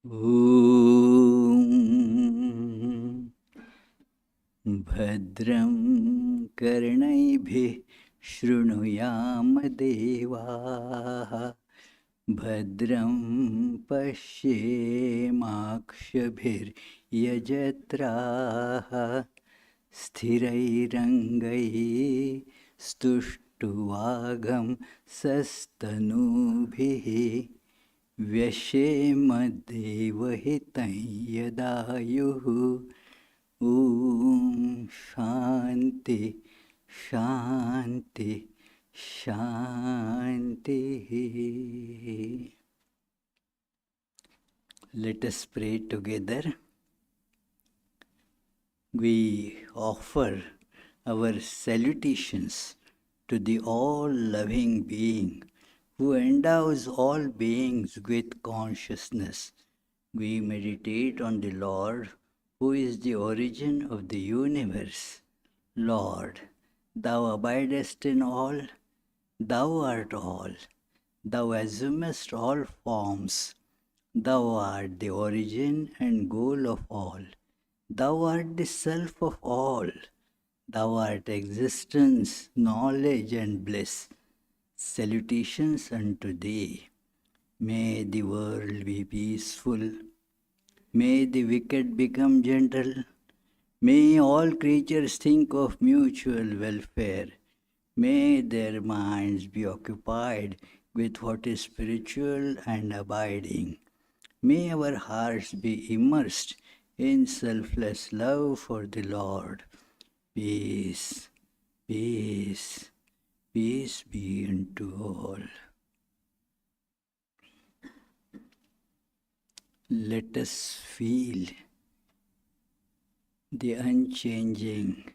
ॐ भद्रं कर्णैभिः शृणुयाम देवाः भद्रं पश्येमाक्षभिर्यजत्राः स्थिरैरङ्गैः स्तुष्टुवागं सस्तनूभिः व्यशेमदेवहितं यदायुः ॐ शान्ति शान्ति शान्तिः. Let us pray together. We offer our salutations to the all-loving being who endows all beings with consciousness. We meditate on the Lord, who is the origin of the universe. Lord, thou abidest in all, thou art all, thou assumest all forms, thou art the origin and goal of all, thou art the self of all, thou art existence, knowledge and bliss. Salutations unto thee. May the world be peaceful. May the wicked become gentle. May all creatures think of mutual welfare. May their minds be occupied with what is spiritual and abiding. May our hearts be immersed in selfless love for the Lord. Peace, peace, peace be unto all. Let us feel the unchanging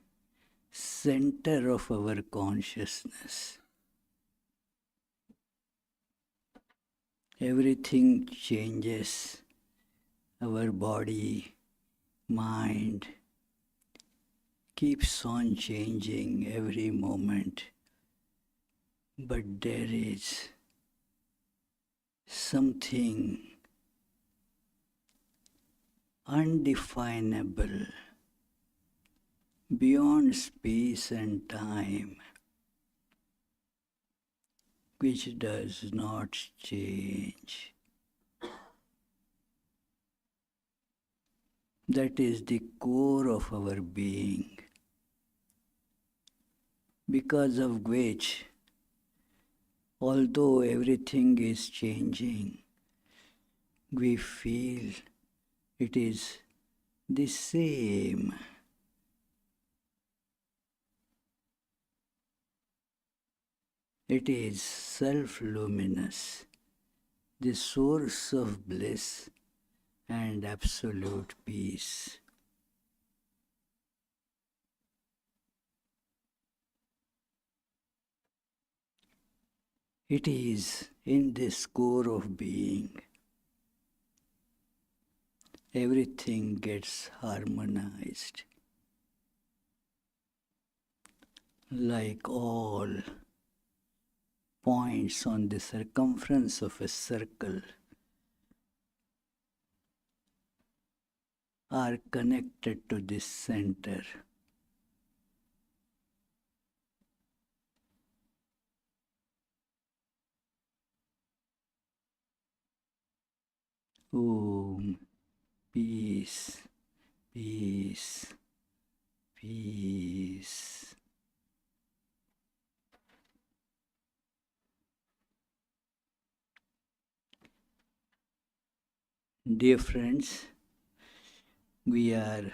center of our consciousness. Everything changes. Our body, mind keeps on changing every moment. But there is something undefinable beyond space and time, which does not change. That is the core of our being, because of which, although everything is changing, we feel it is the same. It is self-luminous, the source of bliss and absolute peace. It is in this core of being everything gets harmonized. Like all points on the circumference of a circle are connected to this center. Om, peace, peace, peace. Dear friends, we are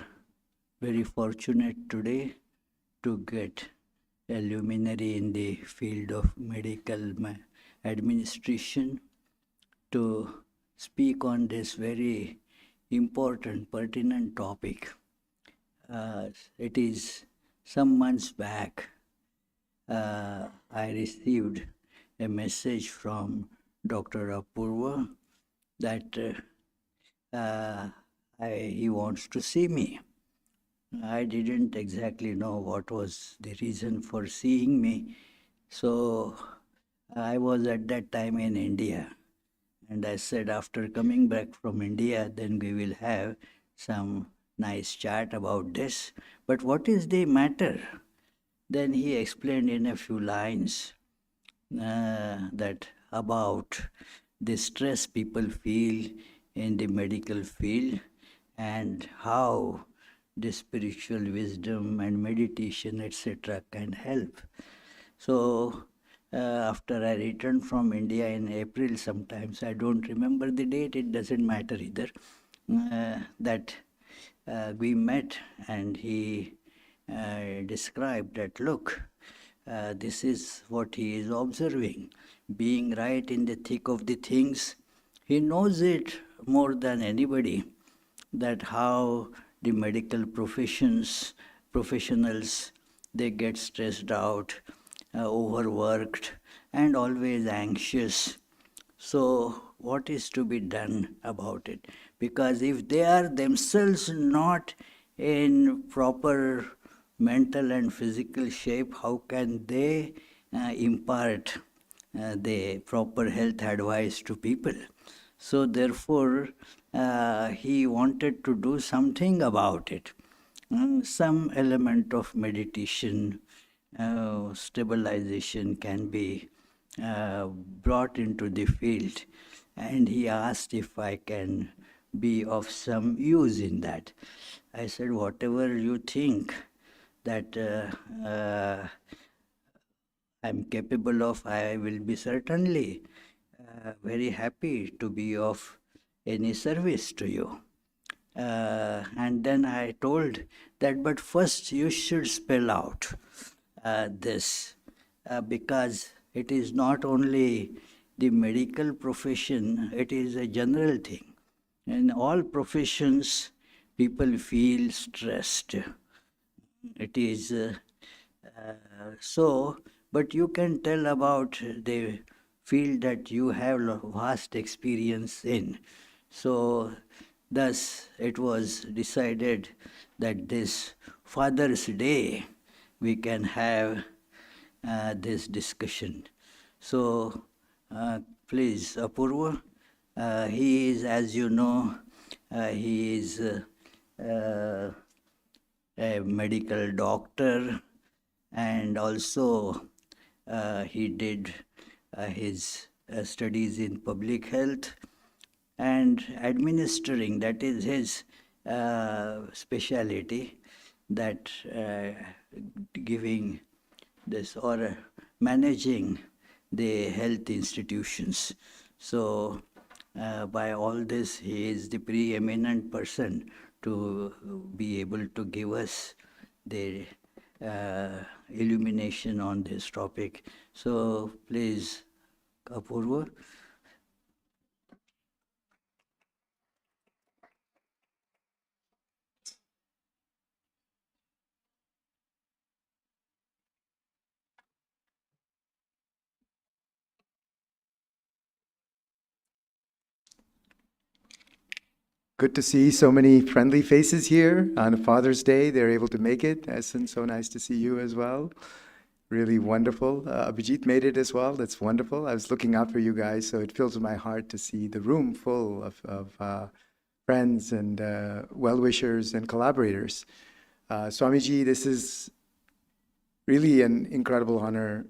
very fortunate today to get a luminary in the field of medical administration to speak on this very important, pertinent topic. It is some months back, I received a message from Dr. Apurv that he wants to see me. I didn't exactly know what was the reason for seeing me. So I was at that time in India, And I said, after coming back from India, then we will have some nice chat about this. But what is the matter? Then he explained in a few lines that about the stress people feel in the medical field and how the spiritual wisdom and meditation, etc., can help. So, after I returned from India in April, sometimes I don't remember the date, it doesn't matter either, that we met and he described that, look, this is what he is observing. Being right in the thick of the things, he knows it more than anybody, that how the medical professionals, they get stressed out, overworked, and always anxious. So, what is to be done about it? Because if they are themselves not in proper mental and physical shape, how can they impart the proper health advice to people? So, therefore, he wanted to do something about it. Some element of meditation, stabilization can be brought into the field, and he asked if I can be of some use in that. I said, whatever you think that I'm capable of, I will be certainly very happy to be of any service to you. And then I told that, but first you should spell out this, because it is not only the medical profession, it is a general thing. In all professions, people feel stressed. It is so, but you can tell about the field that you have vast experience in. So, thus it was decided that this Father's Day we can have this discussion. So, please, Apurva, he is, as you know, he is a medical doctor, and also he did his studies in public health and administering, that is his speciality, that giving this or managing the health institutions. So by all this, he is the preeminent person to be able to give us the illumination on this topic. So please, Apurva. Good to see so many friendly faces here on Father's Day. They're able to make it. Essen, so nice to see you as well. Really wonderful. Abhijit made it as well. That's wonderful. I was looking out for you guys, so it fills my heart to see the room full of friends and well-wishers and collaborators. Swamiji, this is really an incredible honor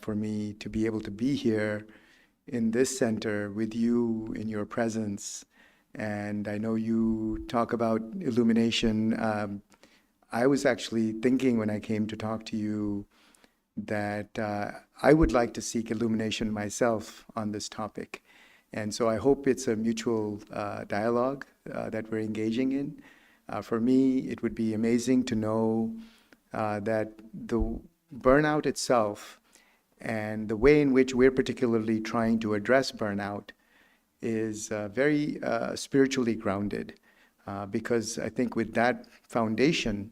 for me to be able to be here in this center with you in your presence. And I know you talk about illumination. I was actually thinking when I came to talk to you that I would like to seek illumination myself on this topic. And so I hope it's a mutual dialogue that we're engaging in. For me, it would be amazing to know that the burnout itself and the way in which we're particularly trying to address burnout is very spiritually grounded, because I think with that foundation,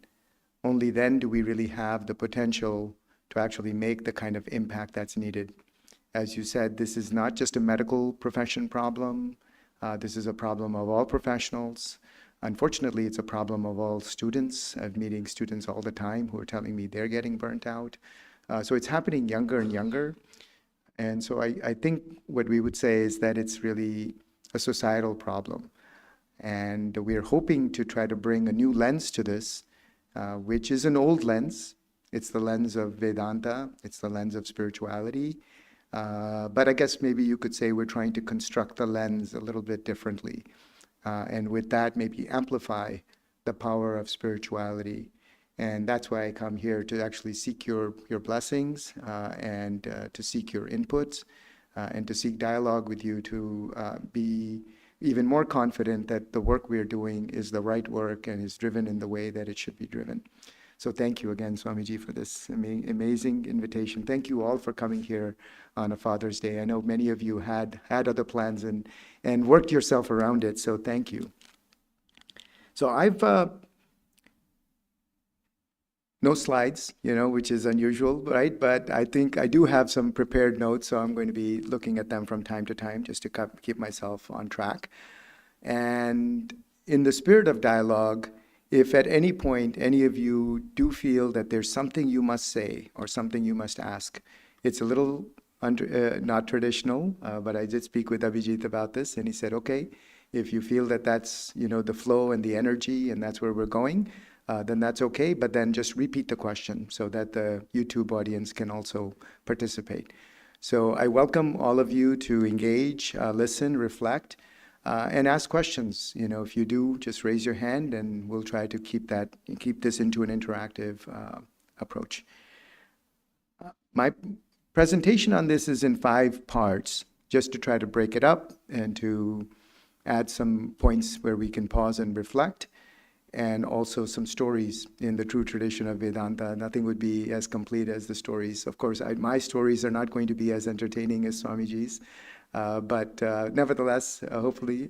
only then do we really have the potential to actually make the kind of impact that's needed. As you said, this is not just a medical profession problem. This is a problem of all professionals. Unfortunately, it's a problem of all students. I'm meeting students all the time who are telling me they're getting burnt out. So it's happening younger and younger. And so I think what we would say is that it's really a societal problem. And we're hoping to try to bring a new lens to this, which is an old lens. It's the lens of Vedanta, it's the lens of spirituality. But I guess maybe you could say we're trying to construct the lens a little bit differently. And with that, maybe amplify the power of spirituality. And that's why I come here, to actually seek your blessings, and to seek your inputs, and to seek dialogue with you, to be even more confident that the work we are doing is the right work and is driven in the way that it should be driven. So thank you again, Swamiji, for this amazing invitation. Thank you all for coming here on a Father's Day. I know many of you had other plans and worked yourself around it, so thank you. So I've no slides, which is unusual, right? But I think I do have some prepared notes, so I'm going to be looking at them from time to time just to keep myself on track. And in the spirit of dialogue, if at any point any of you do feel that there's something you must say or something you must ask, it's a little not traditional, but I did speak with Abhijit about this, and he said, okay, if you feel that that's the flow and the energy and that's where we're going, then that's okay, but then just repeat the question so that the YouTube audience can also participate. So I welcome all of you to engage, listen, reflect, and ask questions. If you do, just raise your hand and we'll try to keep this into an interactive approach. My presentation on this is in 5 parts, just to try to break it up and to add some points where we can pause and reflect, and also some stories in the true tradition of Vedanta. Nothing would be as complete as the stories. Of course, my stories are not going to be as entertaining as Swamiji's, but nevertheless, hopefully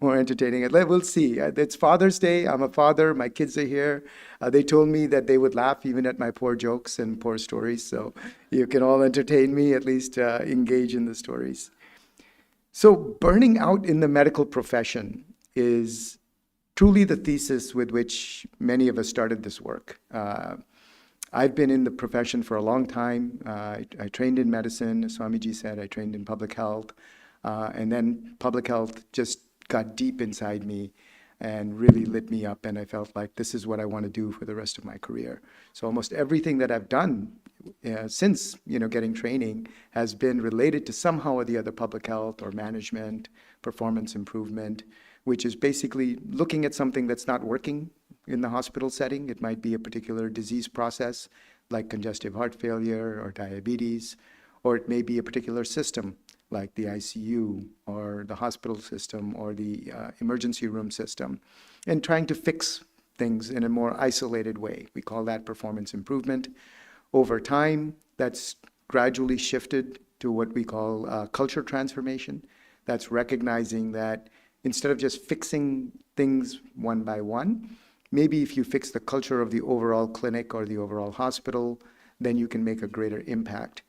more entertaining. We'll see. It's Father's Day. I'm a father. My kids are here. They told me that they would laugh even at my poor jokes and poor stories, so you can all entertain me, at least engage in the stories. So burning out in the medical profession is truly the thesis with which many of us started this work. I've been in the profession for a long time. I trained in medicine, as Swamiji said. I trained in public health. And then public health just got deep inside me and really lit me up. And I felt like this is what I want to do for the rest of my career. So almost everything that I've done since getting training has been related to somehow or the other public health or management, performance improvement, which is basically looking at something that's not working in the hospital setting. It might be a particular disease process like congestive heart failure or diabetes, or it may be a particular system like the ICU or the hospital system or the emergency room system, and trying to fix things in a more isolated way. We call that performance improvement. Over time, that's gradually shifted to what we call culture transformation. That's recognizing that instead of just fixing things one by one, maybe if you fix the culture of the overall clinic or the overall hospital, then you can make a greater impact.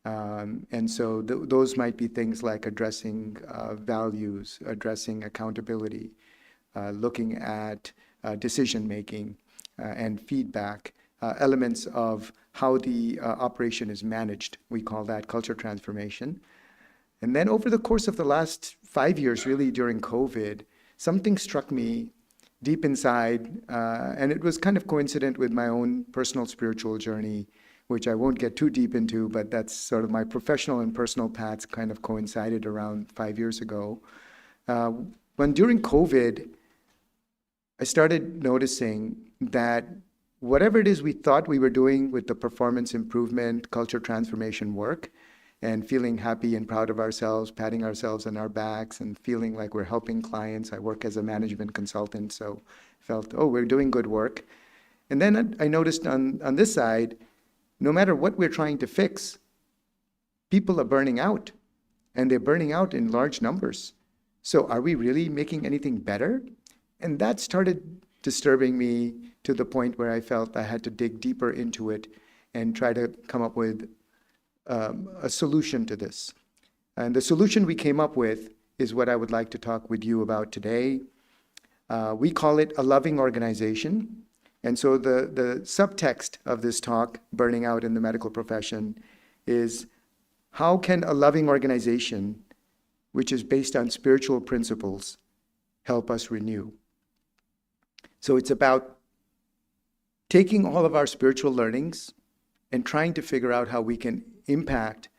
And so those might be things like addressing values, addressing accountability, looking at decision-making and feedback, elements of how the operation is managed. We call that culture transformation. And then over the course of the last 5 years, really during COVID, something struck me deep inside, and it was kind of coincident with my own personal spiritual journey, which I won't get too deep into, but that's sort of my professional and personal paths kind of coincided around 5 years ago. When during COVID, I started noticing that whatever it is we thought we were doing with the performance improvement, culture transformation work, and feeling happy and proud of ourselves, patting ourselves on our backs and feeling like we're helping clients. I work as a management consultant, so felt, oh, we're doing good work. And then I noticed on this side, no matter what we're trying to fix, people are burning out, and they're burning out in large numbers. So are we really making anything better? And that started disturbing me to the point where I felt I had to dig deeper into it and try to come up with a solution to this. And the solution we came up with is what I would like to talk with you about today. We call it a loving organization. And so the subtext of this talk, burning out in the medical profession, is How can a loving organization, which is based on spiritual principles, help us renew? So it's about taking all of our spiritual learnings and trying to figure out how we can impact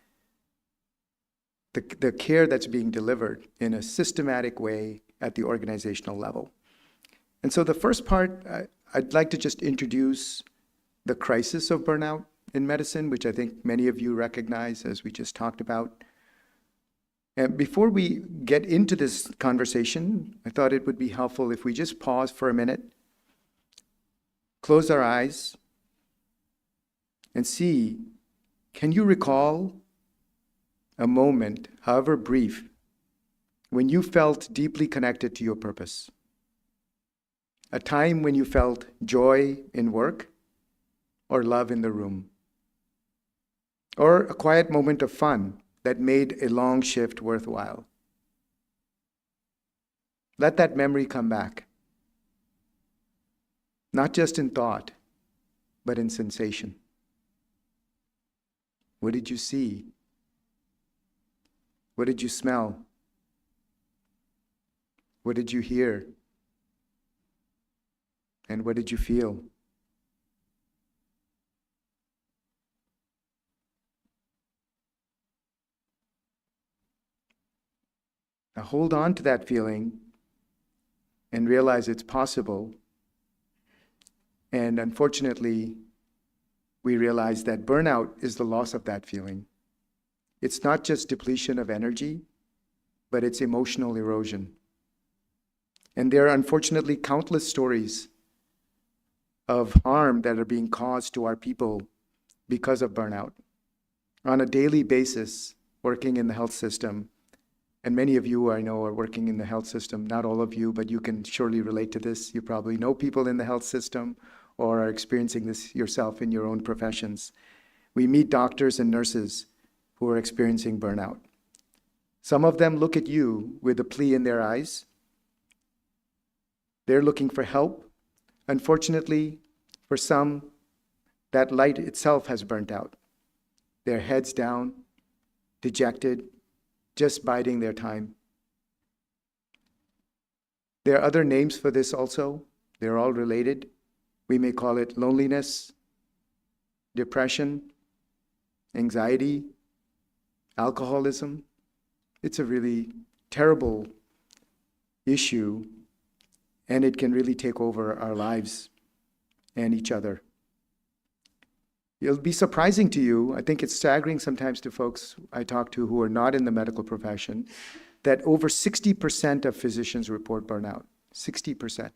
the care that's being delivered in a systematic way at the organizational level. And so the first part, I'd like to just introduce the crisis of burnout in medicine, which I think many of you recognize, as we just talked about. And before we get into this conversation, I thought it would be helpful if we just pause for a minute, close our eyes, and see, can you recall a moment, however brief, when you felt deeply connected to your purpose? A time when you felt joy in work or love in the room? Or a quiet moment of fun that made a long shift worthwhile? Let that memory come back. Not just in thought, but in sensation. What did you see? What did you smell? What did you hear? And what did you feel? Now hold on to that feeling and realize it's possible. And unfortunately, we realize that burnout is the loss of that feeling. It's not just depletion of energy, but it's emotional erosion. And there are unfortunately countless stories of harm that are being caused to our people because of burnout. On a daily basis, working in the health system, and many of you I know are working in the health system, not all of you, but you can surely relate to this. You probably know people in the health system or are experiencing this yourself in your own professions. We meet doctors and nurses who are experiencing burnout. Some of them look at you with a plea in their eyes. They're looking for help. Unfortunately, for some, that light itself has burnt out. Their heads down, dejected, just biding their time. There are other names for this also. They're all related. We may call it loneliness, depression, anxiety, alcoholism. It's a really terrible issue, and it can really take over our lives and each other. It'll be surprising to you, I think it's staggering sometimes to folks I talk to who are not in the medical profession, that over 60% of physicians report burnout. 60%.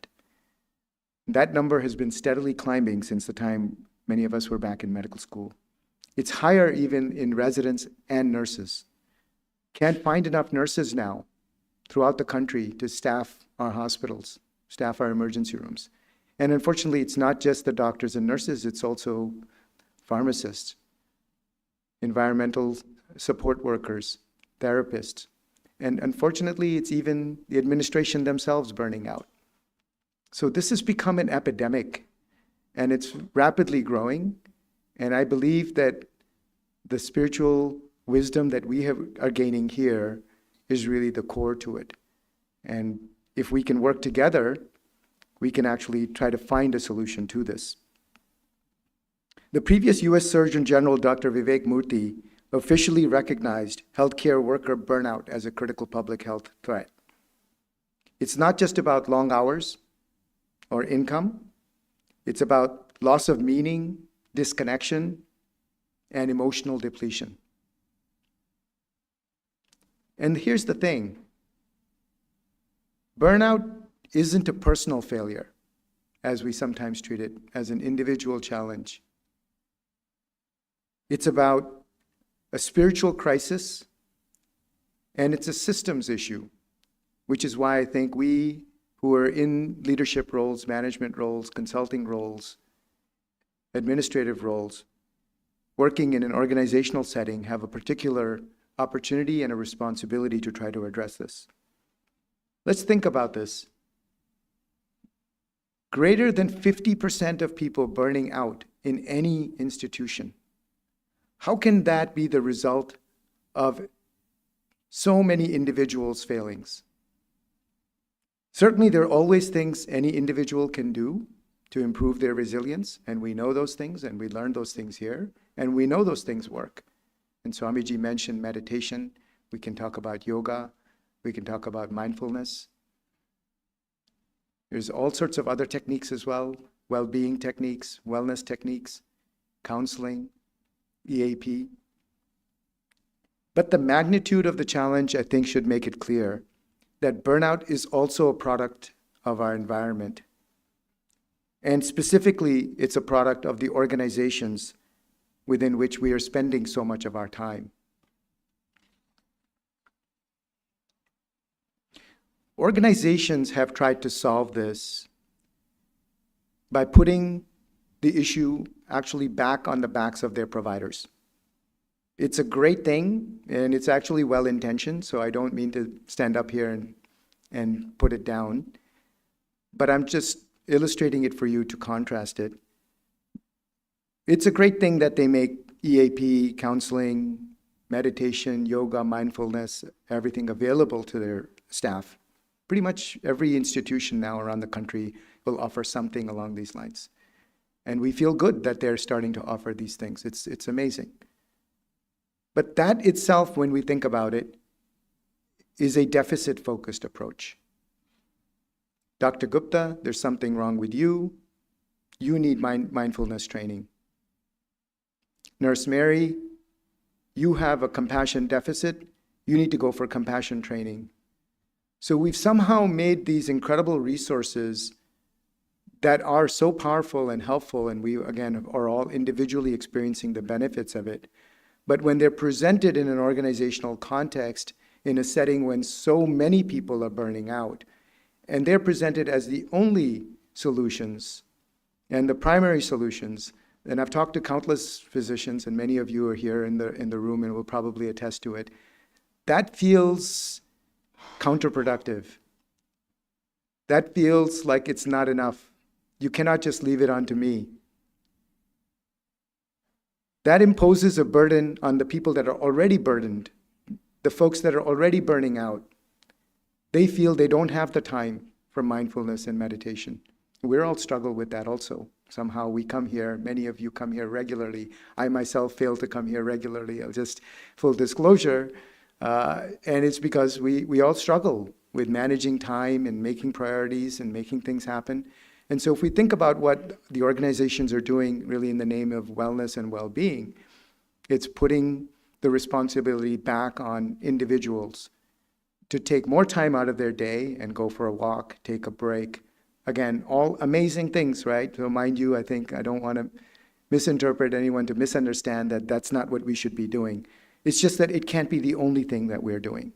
That number has been steadily climbing since the time many of us were back in medical school. It's higher even in residents and nurses. Can't find enough nurses now throughout the country to staff our hospitals, staff our emergency rooms. And unfortunately, it's not just the doctors and nurses, it's also pharmacists, environmental support workers, therapists. And unfortunately, it's even the administration themselves burning out. So this has become an epidemic, and it's rapidly growing. And I believe that the spiritual wisdom that we are gaining here is really the core to it. And if we can work together, we can actually try to find a solution to this. The previous US Surgeon General, Dr. Vivek Murthy, officially recognized healthcare worker burnout as a critical public health threat. It's not just about long hours or income. It's about loss of meaning, disconnection, and emotional depletion. And here's the thing. Burnout isn't a personal failure, as we sometimes treat it, as an individual challenge. It's about a spiritual crisis, and it's a systems issue, which is why I think we who are in leadership roles, management roles, consulting roles, administrative roles, working in an organizational setting, have a particular opportunity and a responsibility to try to address this. Let's think about this. Greater than 50% of people burning out in any institution. How can that be the result of so many individuals' failings. Certainly, there are always things any individual can do to improve their resilience, and we know those things, and we learn those things here, and we know those things work. And Swamiji mentioned meditation. We can talk about yoga. We can talk about mindfulness. There's all sorts of other techniques as well, well-being techniques, wellness techniques, counseling, EAP. But the magnitude of the challenge, I think, should make it clear that burnout is also a product of our environment. And specifically, it's a product of the organizations within which we are spending so much of our time. Organizations have tried to solve this by putting the issue actually back on the backs of their providers. It's a great thing, and it's actually well-intentioned, so I don't mean to stand up here and put it down, but I'm just illustrating it for you to contrast it. It's a great thing that they make EAP, counseling, meditation, yoga, mindfulness, everything available to their staff. Pretty much every institution now around the country will offer something along these lines. And we feel good that they're starting to offer these things. It's amazing. But that itself, when we think about it, is a deficit-focused approach. Dr. Gupta, there's something wrong with you. You need mindfulness training. Nurse Mary, you have a compassion deficit. You need to go for compassion training. So we've somehow made these incredible resources that are so powerful and helpful, and we, again, are all individually experiencing the benefits of it. But when they're presented in an organizational context, in a setting when so many people are burning out, and they're presented as the only solutions and the primary solutions, and I've talked to countless physicians, and many of you are here in the room and will probably attest to it, that feels counterproductive. That feels like it's not enough. You cannot just leave it onto me. That imposes a burden on the people that are already burdened, the folks that are already burning out. They feel they don't have the time for mindfulness and meditation. We all struggle with that also. Somehow we come here, many of you come here regularly. I myself fail to come here regularly. I'll just, full disclosure, and it's because we all struggle with managing time and making priorities and making things happen. And so if we think about what the organizations are doing really in the name of wellness and well-being, it's putting the responsibility back on individuals to take more time out of their day and go for a walk, take a break. Again, all amazing things, right? So mind you, I think I don't want to misinterpret anyone to misunderstand that that's not what we should be doing. It's just that it can't be the only thing that we're doing.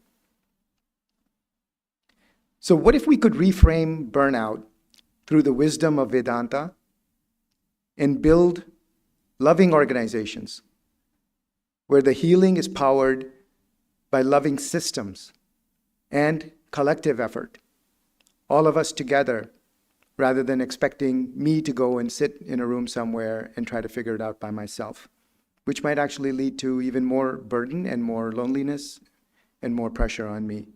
So what if we could reframe burnout through the wisdom of Vedanta and build loving organizations where the healing is powered by loving systems and collective effort, all of us together, rather than expecting me to go and sit in a room somewhere and try to figure it out by myself, which might actually lead to even more burden and more loneliness and more pressure on me.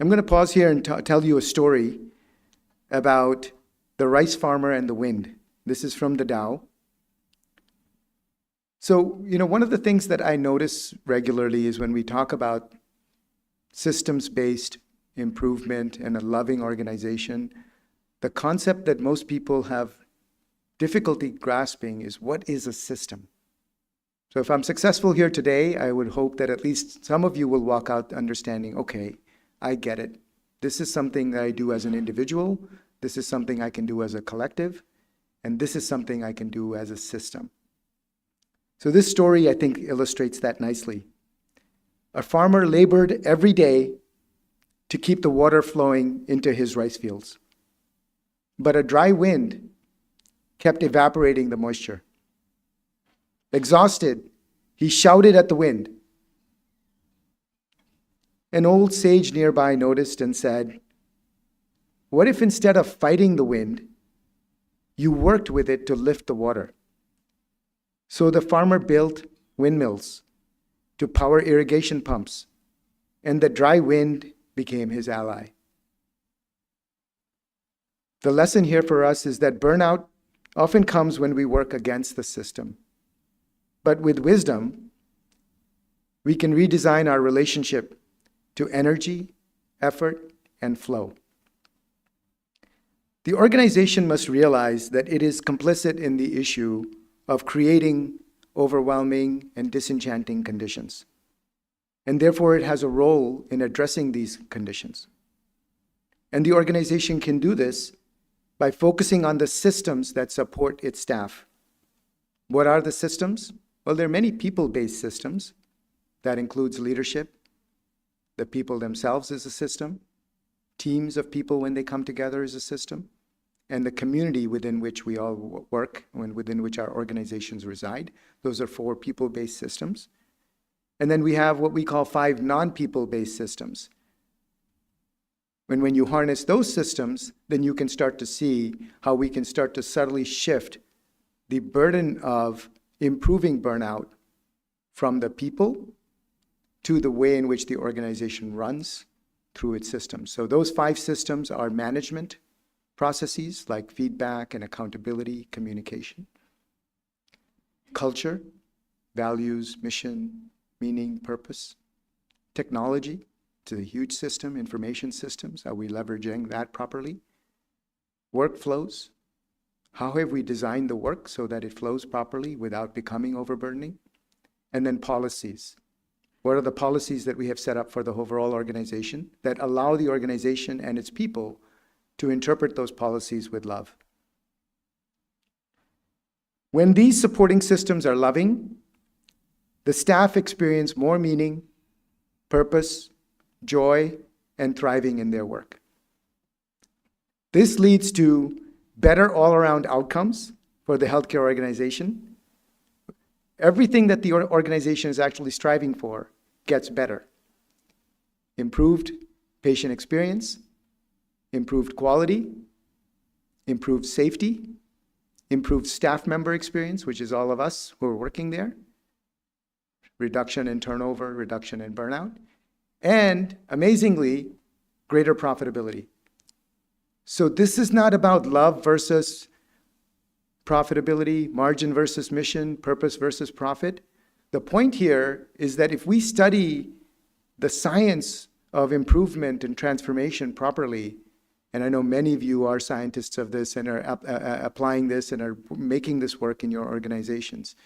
I'm going to pause here and tell you a story about the rice farmer and the wind. This is from the Tao. So, one of the things that I notice regularly is when we talk about systems-based improvement and a loving organization, the concept that most people have difficulty grasping is, what is a system? So if I'm successful here today, I would hope that at least some of you will walk out understanding, okay, I get it. This is something that I do as an individual. This is something I can do as a collective. And this is something I can do as a system. So this story, I think, illustrates that nicely. A farmer labored every day to keep the water flowing into his rice fields. But a dry wind kept evaporating the moisture. Exhausted, he shouted at the wind. An old sage nearby noticed and said, "What if instead of fighting the wind, you worked with it to lift the water?" So the farmer built windmills to power irrigation pumps, and the dry wind became his ally. The lesson here for us is that burnout often comes when we work against the system. But with wisdom, we can redesign our relationship to energy, effort, and flow. The organization must realize that it is complicit in the issue of creating overwhelming and disenchanting conditions, and therefore it has a role in addressing these conditions. And the organization can do this by focusing on the systems that support its staff. What are the systems? Well, there are many people-based systems. That includes leadership. The people themselves is a system. Teams of people when they come together is a system. And the community within which we all work and within which our organizations reside. Those are 4 people-based systems. And then we have what we call 5 non-people-based systems. When you harness those systems, then you can start to see how we can start to subtly shift the burden of improving burnout from the people to the way in which the organization runs through its systems. So those 5 systems are management processes like feedback and accountability, communication, culture, values, mission, meaning, purpose, technology, it's a huge system, information systems, are we leveraging that properly? Workflows, how have we designed the work so that it flows properly without becoming overburdening? And then policies. What are the policies that we have set up for the overall organization that allow the organization and its people to interpret those policies with love? When these supporting systems are loving, the staff experience more meaning, purpose, joy, and thriving in their work. This leads to better all-around outcomes for the healthcare organization. Everything that the organization is actually striving for gets better. Improved patient experience, improved quality, improved safety, improved staff member experience, which is all of us who are working there, reduction in turnover, reduction in burnout, and amazingly, greater profitability. So this is not about love versus profitability, margin versus mission, purpose versus profit. The point here is that if we study the science of improvement and transformation properly, and I know many of you are scientists of this and are applying this and are making this work in your organizations.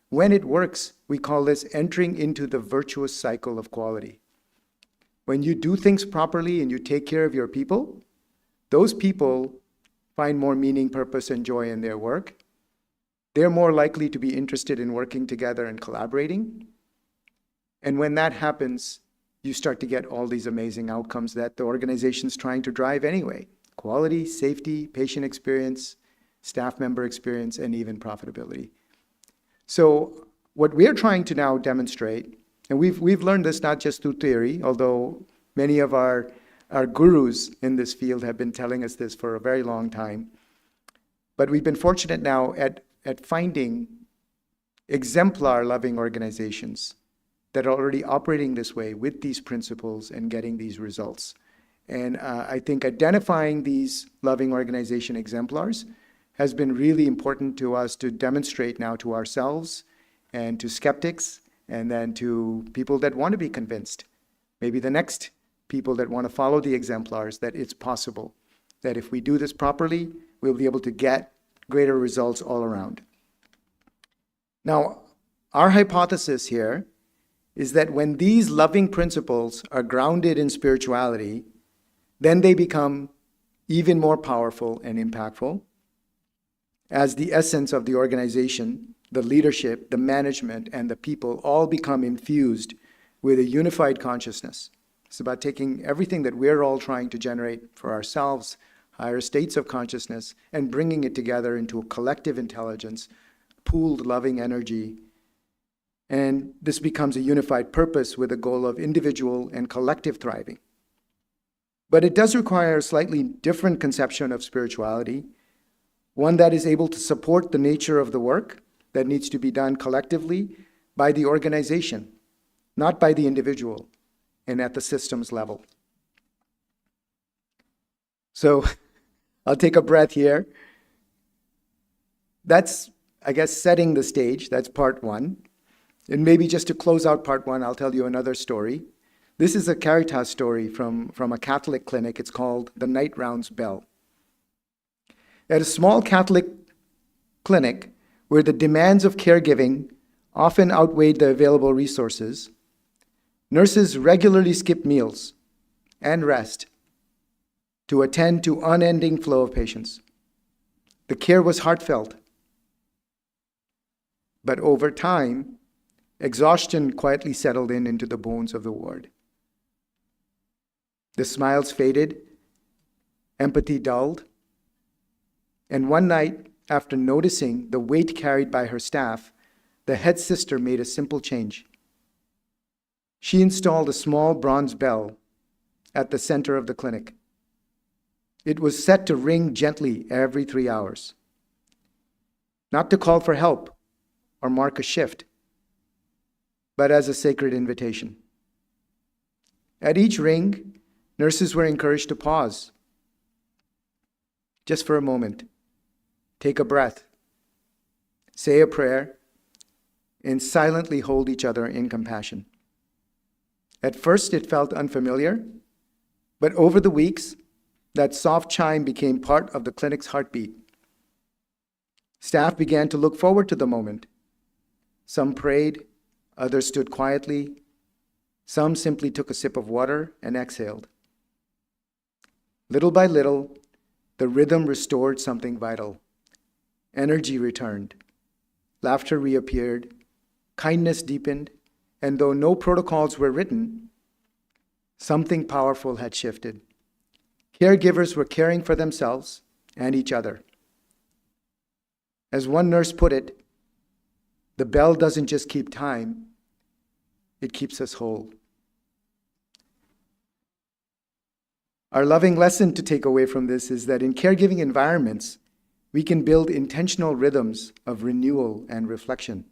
When it works, we call this entering into the virtuous cycle of quality. When you do things properly and you take care of your people, those people find more meaning, purpose, and joy in their work. They're more likely to be interested in working together and collaborating. And when that happens, you start to get all these amazing outcomes that the organization's trying to drive anyway. Quality, safety, patient experience, staff member experience, and even profitability. So what we're trying to now demonstrate, and we've learned this not just through theory, although many of our gurus in this field have been telling us this for a very long time, but we've been fortunate now at finding exemplar loving organizations that are already operating this way with these principles and getting these results. And I think identifying these loving organization exemplars has been really important to us to demonstrate now to ourselves and to skeptics and then to people that want to be convinced, maybe the next people that want to follow the exemplars, that it's possible, that if we do this properly, we'll be able to get greater results all around. Now, our hypothesis here is that when these loving principles are grounded in spirituality, then they become even more powerful and impactful as the essence of the organization, the leadership, the management, and the people all become infused with a unified consciousness. It's about taking everything that we're all trying to generate for ourselves, higher states of consciousness, and bringing it together into a collective intelligence, pooled loving energy. And this becomes a unified purpose with a goal of individual and collective thriving. But it does require a slightly different conception of spirituality, one that is able to support the nature of the work that needs to be done collectively by the organization. not by the individual and at the systems level. So I'll take a breath here. That's, I guess, setting the stage. That's part one. And maybe just to close out part one, I'll tell you another story. This is a Caritas story from a Catholic clinic. It's called The Night Rounds Bell. At a small Catholic clinic where the demands of caregiving often outweighed the available resources, nurses regularly skip meals and rest to attend to unending flow of patients. The care was heartfelt. But over time, exhaustion quietly settled into the bones of the ward. The smiles faded, empathy dulled, and one night, after noticing the weight carried by her staff, the head sister made a simple change. She installed a small bronze bell at the center of the clinic. It was set to ring gently every 3 hours, not to call for help or mark a shift, but as a sacred invitation. At each ring, nurses were encouraged to pause, just for a moment, take a breath, say a prayer, and silently hold each other in compassion. At first, it felt unfamiliar, but over the weeks, that soft chime became part of the clinic's heartbeat. Staff began to look forward to the moment. Some prayed, others stood quietly, some simply took a sip of water and exhaled. Little by little, the rhythm restored something vital. Energy returned, laughter reappeared, kindness deepened, and though no protocols were written, something powerful had shifted. Caregivers were caring for themselves and each other. As one nurse put it, the bell doesn't just keep time, it keeps us whole. Our loving lesson to take away from this is that in caregiving environments, we can build intentional rhythms of renewal and reflection,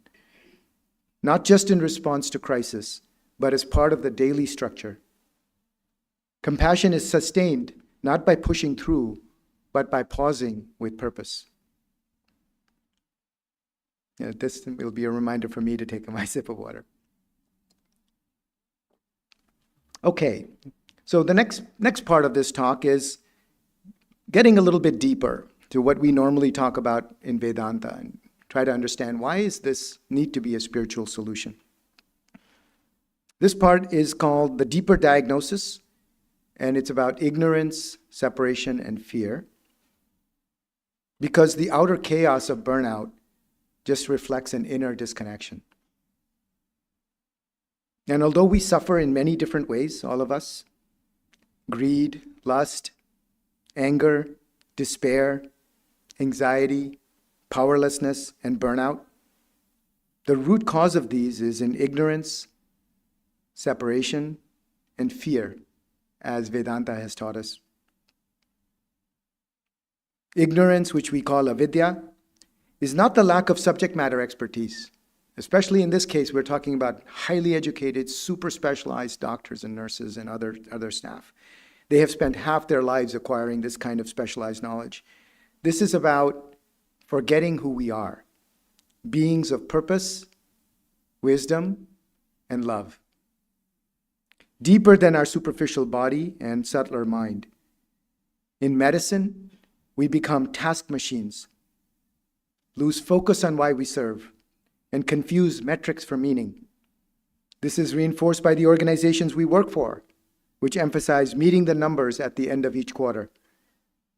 not just in response to crisis, but as part of the daily structure. Compassion is sustained not by pushing through, but by pausing with purpose. This will be a reminder for me to take my sip of water. Okay, so the next part of this talk is getting a little bit deeper to what we normally talk about in Vedanta and try to understand why is this need to be a spiritual solution. This part is called the deeper diagnosis, and it's about ignorance, separation, and fear, because the outer chaos of burnout just reflects an inner disconnection. And although we suffer in many different ways, all of us, greed, lust, anger, despair, anxiety, powerlessness, and burnout, the root cause of these is in ignorance, separation, and fear, as Vedanta has taught us. Ignorance, which we call avidya, is not the lack of subject matter expertise. Especially in this case, we're talking about highly educated, super specialized doctors and nurses and other staff. They have spent half their lives acquiring this kind of specialized knowledge. This is about forgetting who we are, beings of purpose, wisdom, and love. Deeper than our superficial body and subtler mind. In medicine, we become task machines, lose focus on why we serve, and confuse metrics for meaning. This is reinforced by the organizations we work for, which emphasize meeting the numbers at the end of each quarter.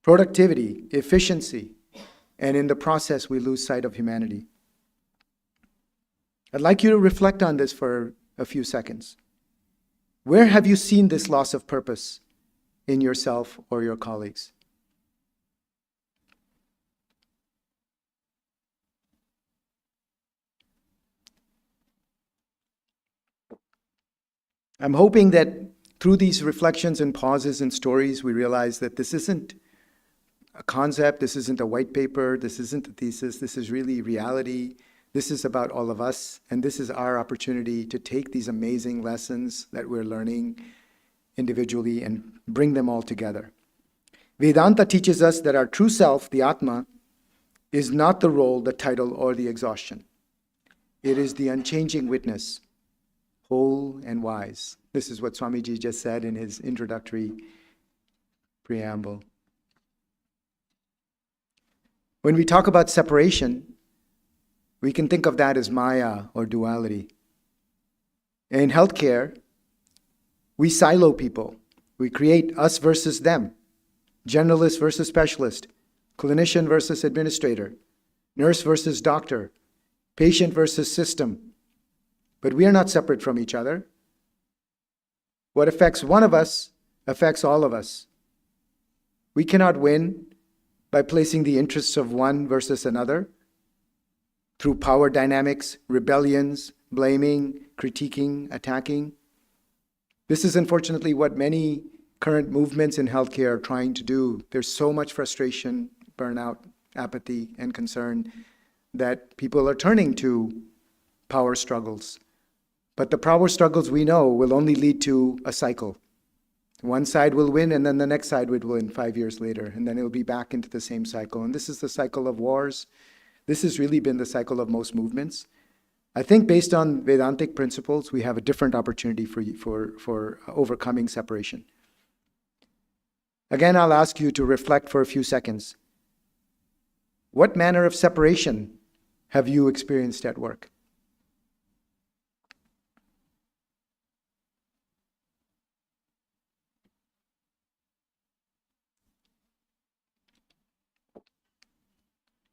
Productivity, efficiency, and in the process we lose sight of humanity. I'd like you to reflect on this for a few seconds. Where have you seen this loss of purpose in yourself or your colleagues? I'm hoping that through these reflections and pauses and stories, we realize that this isn't a concept, this isn't a white paper, this isn't a thesis, this is really reality. This is about all of us, and this is our opportunity to take these amazing lessons that we're learning individually and bring them all together. Vedanta teaches us that our true self, the Atma, is not the role, the title, or the exhaustion. It is the unchanging witness, whole and wise. This is what Swamiji just said in his introductory preamble. When we talk about separation, we can think of that as Maya or duality. In healthcare, we silo people. We create us versus them, generalist versus specialist, clinician versus administrator, nurse versus doctor, patient versus system. But we are not separate from each other. What affects one of us affects all of us. We cannot win by placing the interests of one versus another through power dynamics, rebellions, blaming, critiquing, attacking. This is unfortunately what many current movements in healthcare are trying to do. There's so much frustration, burnout, apathy, and concern that people are turning to power struggles. But the power struggles, we know, will only lead to a cycle. One side will win, and then the next side would win 5 years later, and then it'll be back into the same cycle. And this is the cycle of wars. This has really been the cycle of most movements. I think based on Vedantic principles, we have a different opportunity for overcoming separation. Again, I'll ask you to reflect for a few seconds. What manner of separation have you experienced at work?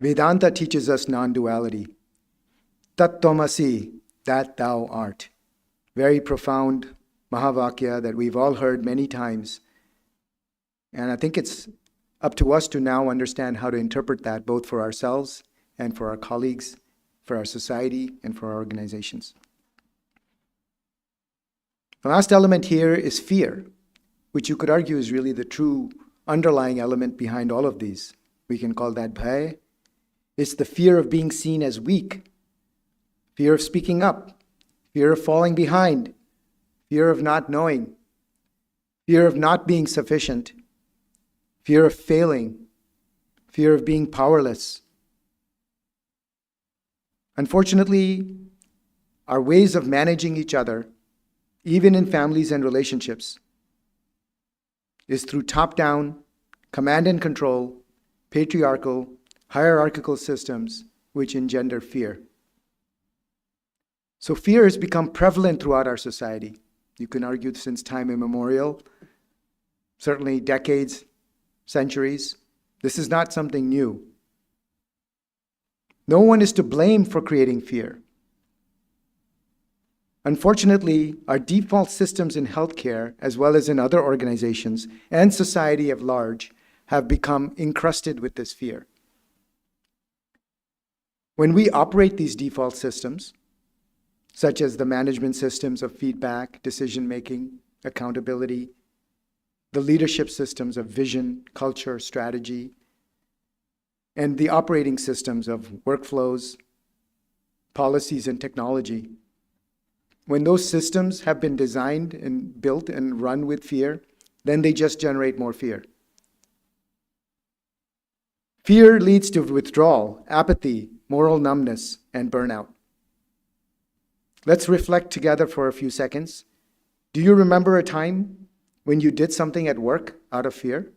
Vedanta teaches us non-duality. Tat Tvamasi, that thou art. Very profound Mahavakya that we've all heard many times. And I think it's up to us to now understand how to interpret that both for ourselves and for our colleagues, for our society, and for our organizations. The last element here is fear, which you could argue is really the true underlying element behind all of these. We can call that bhaya. It's the fear of being seen as weak, fear of speaking up, fear of falling behind, fear of not knowing, fear of not being sufficient, fear of failing, fear of being powerless. Unfortunately, our ways of managing each other, even in families and relationships, is through top-down, command and control, patriarchal, hierarchical systems which engender fear. So fear has become prevalent throughout our society. You can argue since time immemorial, certainly decades, centuries. This is not something new. No one is to blame for creating fear. Unfortunately, our default systems in healthcare, as well as in other organizations and society at large, have become encrusted with this fear. When we operate these default systems, such as the management systems of feedback, decision-making, accountability, the leadership systems of vision, culture, strategy, and the operating systems of workflows, policies, and technology, when those systems have been designed and built and run with fear, then they just generate more fear. Fear leads to withdrawal, apathy, moral numbness, and burnout. Let's reflect together for a few seconds. Do you remember a time when you did something at work out of fear?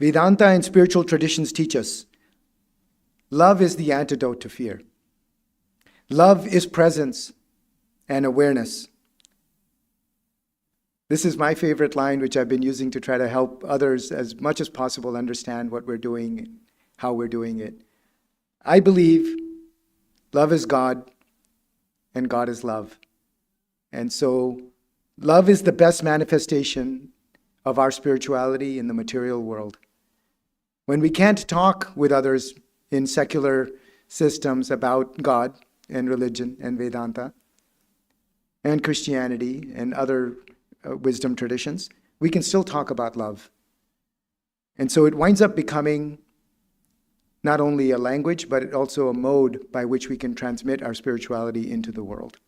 Vedanta and spiritual traditions teach us love is the antidote to fear. Love is presence and awareness. This is my favorite line, which I've been using to try to help others as much as possible understand what we're doing, how we're doing it. I believe love is God and God is love. And so love is the best manifestation of our spirituality in the material world. When we can't talk with others in secular systems about God and religion and Vedanta, and Christianity and other wisdom traditions, we can still talk about love. And so it winds up becoming not only a language, but also a mode by which we can transmit our spirituality into the world.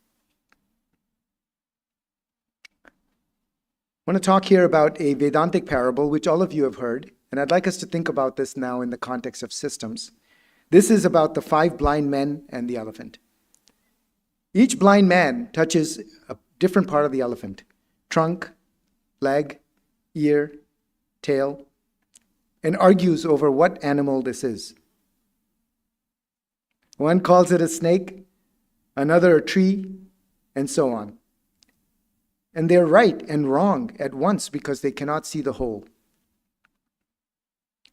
I want to talk here about a Vedantic parable, which all of you have heard, and I'd like us to think about this now in the context of systems. This is about the 5 blind men and the elephant. Each blind man touches a different part of the elephant: trunk, leg, ear, tail, and argues over what animal this is. One calls it a snake, another a tree, and so on. And they're right and wrong at once because they cannot see the whole.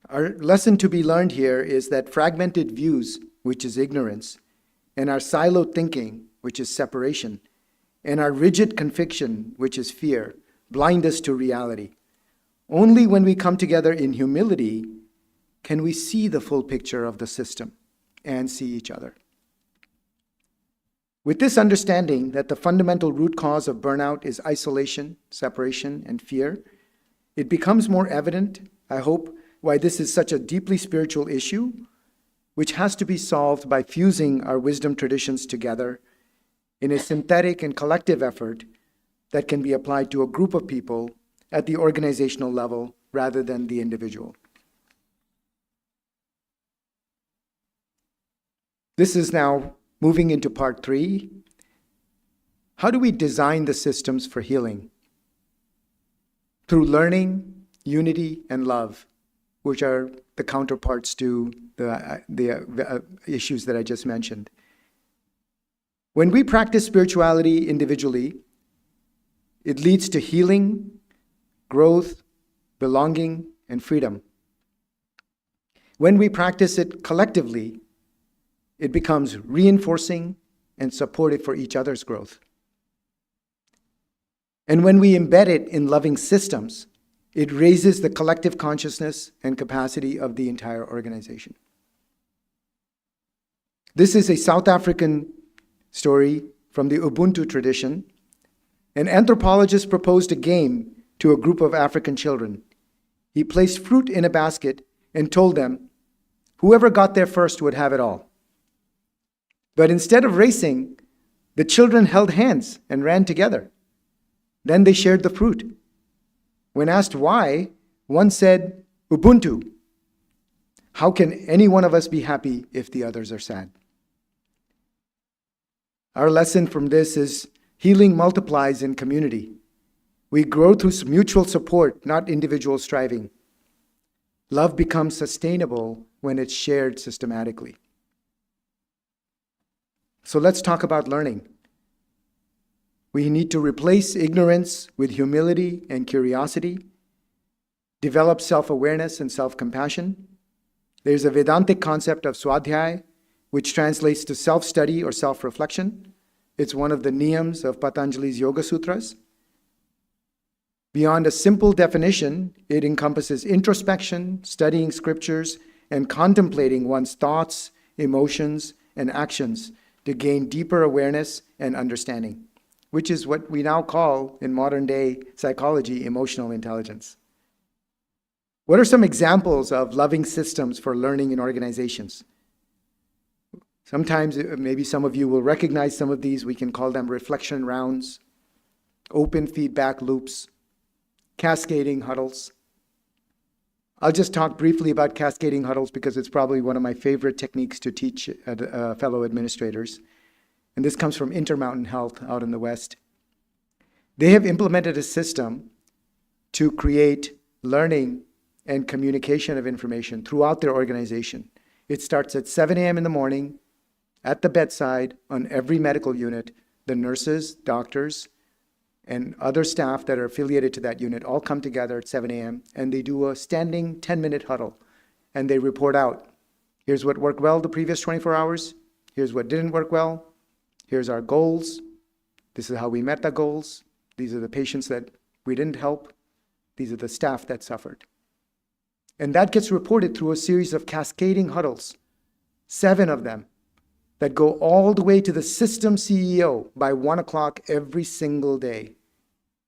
Our lesson to be learned here is that fragmented views, which is ignorance, and our siloed thinking, which is separation, and our rigid conviction, which is fear, blind us to reality. Only when we come together in humility can we see the full picture of the system and see each other. With this understanding that the fundamental root cause of burnout is isolation, separation, and fear, it becomes more evident, I hope, why this is such a deeply spiritual issue, which has to be solved by fusing our wisdom traditions together in a synthetic and collective effort that can be applied to a group of people at the organizational level rather than the individual. This is now moving into part 3. How do we design the systems for healing? Through learning, unity, and love, which are the counterparts to the issues that I just mentioned. When we practice spirituality individually, it leads to healing, growth, belonging, and freedom. When we practice it collectively, it becomes reinforcing and supportive for each other's growth. And when we embed it in loving systems, it raises the collective consciousness and capacity of the entire organization. This is a South African story from the Ubuntu tradition. An anthropologist proposed a game to a group of African children. He placed fruit in a basket and told them whoever got there first would have it all. But instead of racing, the children held hands and ran together. Then they shared the fruit. When asked why, one said, "Ubuntu. How can any one of us be happy if the others are sad?" Our lesson from this is healing multiplies in community. We grow through mutual support, not individual striving. Love becomes sustainable when it's shared systematically. So let's talk about learning. We need to replace ignorance with humility and curiosity, develop self-awareness and self-compassion. There's a Vedantic concept of swadhyay, which translates to self-study or self-reflection. It's one of the niyams of Patanjali's Yoga Sutras. Beyond a simple definition, it encompasses introspection, studying scriptures, and contemplating one's thoughts, emotions, and actions to gain deeper awareness and understanding, which is what we now call, in modern day psychology, emotional intelligence. What are some examples of loving systems for learning in organizations? Sometimes, maybe some of you will recognize some of these. We can call them reflection rounds, open feedback loops, cascading huddles. I'll just talk briefly about cascading huddles because it's probably one of my favorite techniques to teach fellow administrators. And this comes from Intermountain Health out in the West. They have implemented a system to create learning and communication of information throughout their organization. It starts at 7 a.m. in the morning at the bedside on every medical unit. The nurses, doctors, and other staff that are affiliated to that unit all come together at 7 a.m. and they do a standing 10-minute huddle. And they report out, here's what worked well the previous 24 hours. Here's what didn't work well. Here's our goals. This is how we met the goals. These are the patients that we didn't help. These are the staff that suffered. And that gets reported through a series of cascading huddles, 7 of them, that go all the way to the system CEO by 1 o'clock every single day.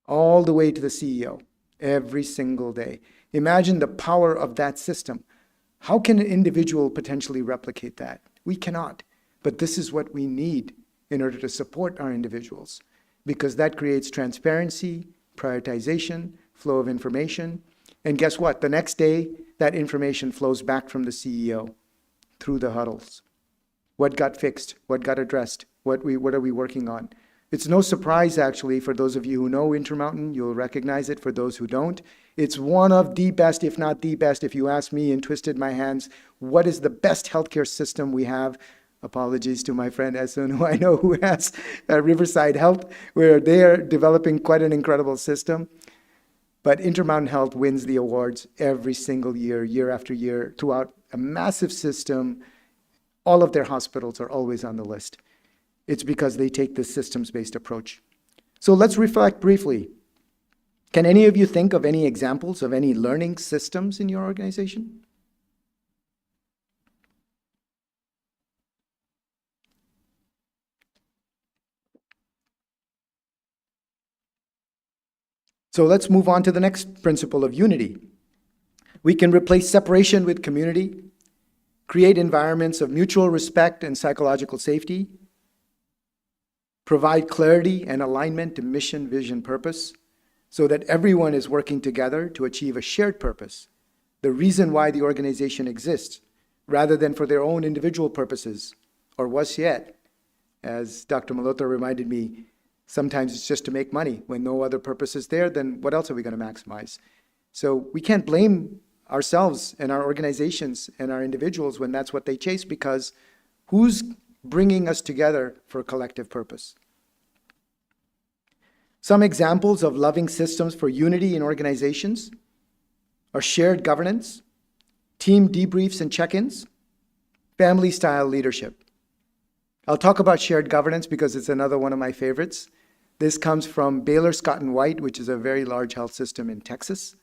All the way to the CEO every single day. Imagine the power of that system. How can an individual potentially replicate that? We cannot. But this is what we need in order to support our individuals, because that creates transparency, prioritization, flow of information. And guess what? The next day, that information flows back from the CEO through the huddles. What got fixed? What got addressed? What are we working on? It's no surprise, actually, for those of you who know Intermountain, you'll recognize it. For those who don't, it's one of the best, if not the best, if you ask me and twisted my hands, what is the best healthcare system we have? Apologies to my friend Esun, who I know who has Riverside Health, where they are developing quite an incredible system. But Intermountain Health wins the awards every single year, year after year, throughout a massive system. All of their hospitals are always on the list. It's because they take this systems-based approach. So let's reflect briefly. Can any of you think of any examples of any learning systems in your organization? So let's move on to the next principle of unity. We can replace separation with community, create environments of mutual respect and psychological safety, provide clarity and alignment to mission, vision, purpose, so that everyone is working together to achieve a shared purpose, the reason why the organization exists, rather than for their own individual purposes, or was yet. As Dr. Malhotra reminded me, sometimes it's just to make money. When no other purpose is there, then what else are we going to maximize? So we can't blame ourselves and our organizations and our individuals when that's what they chase, because who's bringing us together for a collective purpose? Some examples of loving systems for unity in organizations are shared governance, team debriefs and check-ins, family-style leadership. I'll talk about shared governance because it's another one of my favorites. This comes from Baylor Scott and White, which is a very large health system in Texas.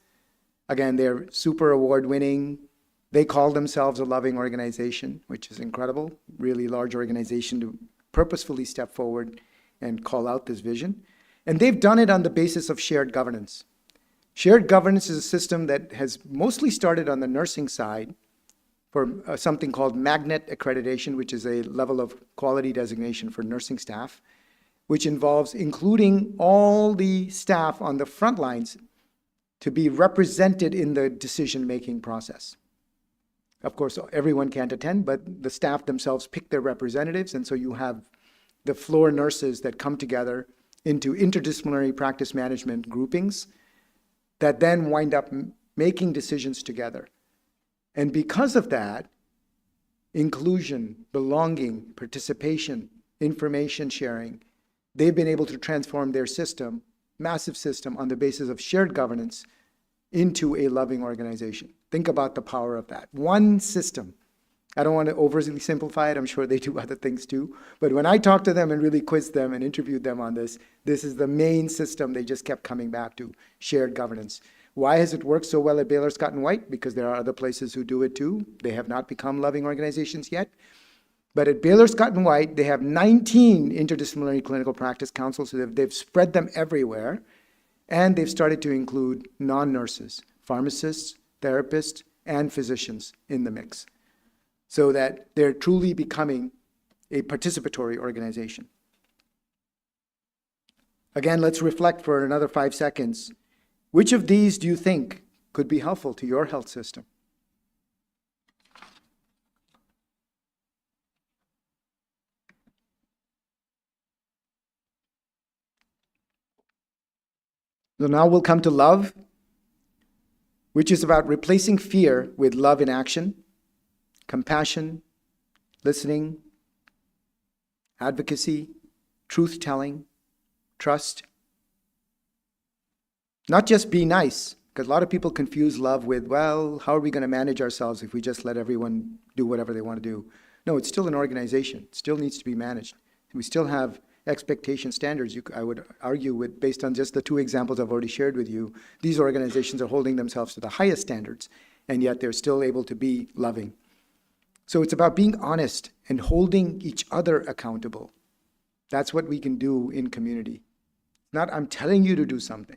Again, they're super award-winning. They call themselves a loving organization, which is incredible. Really large organization to purposefully step forward and call out this vision. And they've done it on the basis of shared governance. Shared governance is a system that has mostly started on the nursing side for something called Magnet accreditation, which is a level of quality designation for nursing staff, which involves including all the staff on the front lines to be represented in the decision-making process. Of course, everyone can't attend, but the staff themselves pick their representatives, and so you have the floor nurses that come together into interdisciplinary practice management groupings that then wind up making decisions together. And because of that, inclusion, belonging, participation, information sharing, they've been able to transform their system, massive system, on the basis of shared governance into a loving organization. Think about the power of that. One system. I don't want to overly simplify it. I'm sure they do other things too. But when I talked to them and really quizzed them and interviewed them on this, this is the main system they just kept coming back to, shared governance. Why has it worked so well at Baylor Scott and White? Because there are other places who do it too. They have not become loving organizations yet. But at Baylor Scott and White, they have 19 interdisciplinary clinical practice councils. So they've spread them everywhere. And they've started to include non-nurses, pharmacists, therapists, and physicians in the mix, so that they're truly becoming a participatory organization. Again, let's reflect for another 5 seconds. Which of these do you think could be helpful to your health system? So now we'll come to love, which is about replacing fear with love in action, compassion, listening, advocacy, truth-telling, trust. Not just be nice, because a lot of people confuse love with, well, how are we going to manage ourselves if we just let everyone do whatever they want to do? No, it's still an organization. It still needs to be managed. We still have expectation standards, I would argue, with based on just the 2 examples I've already shared with you. These organizations are holding themselves to the highest standards, and yet they're still able to be loving. So it's about being honest and holding each other accountable. That's what we can do in community. Not I'm telling you to do something,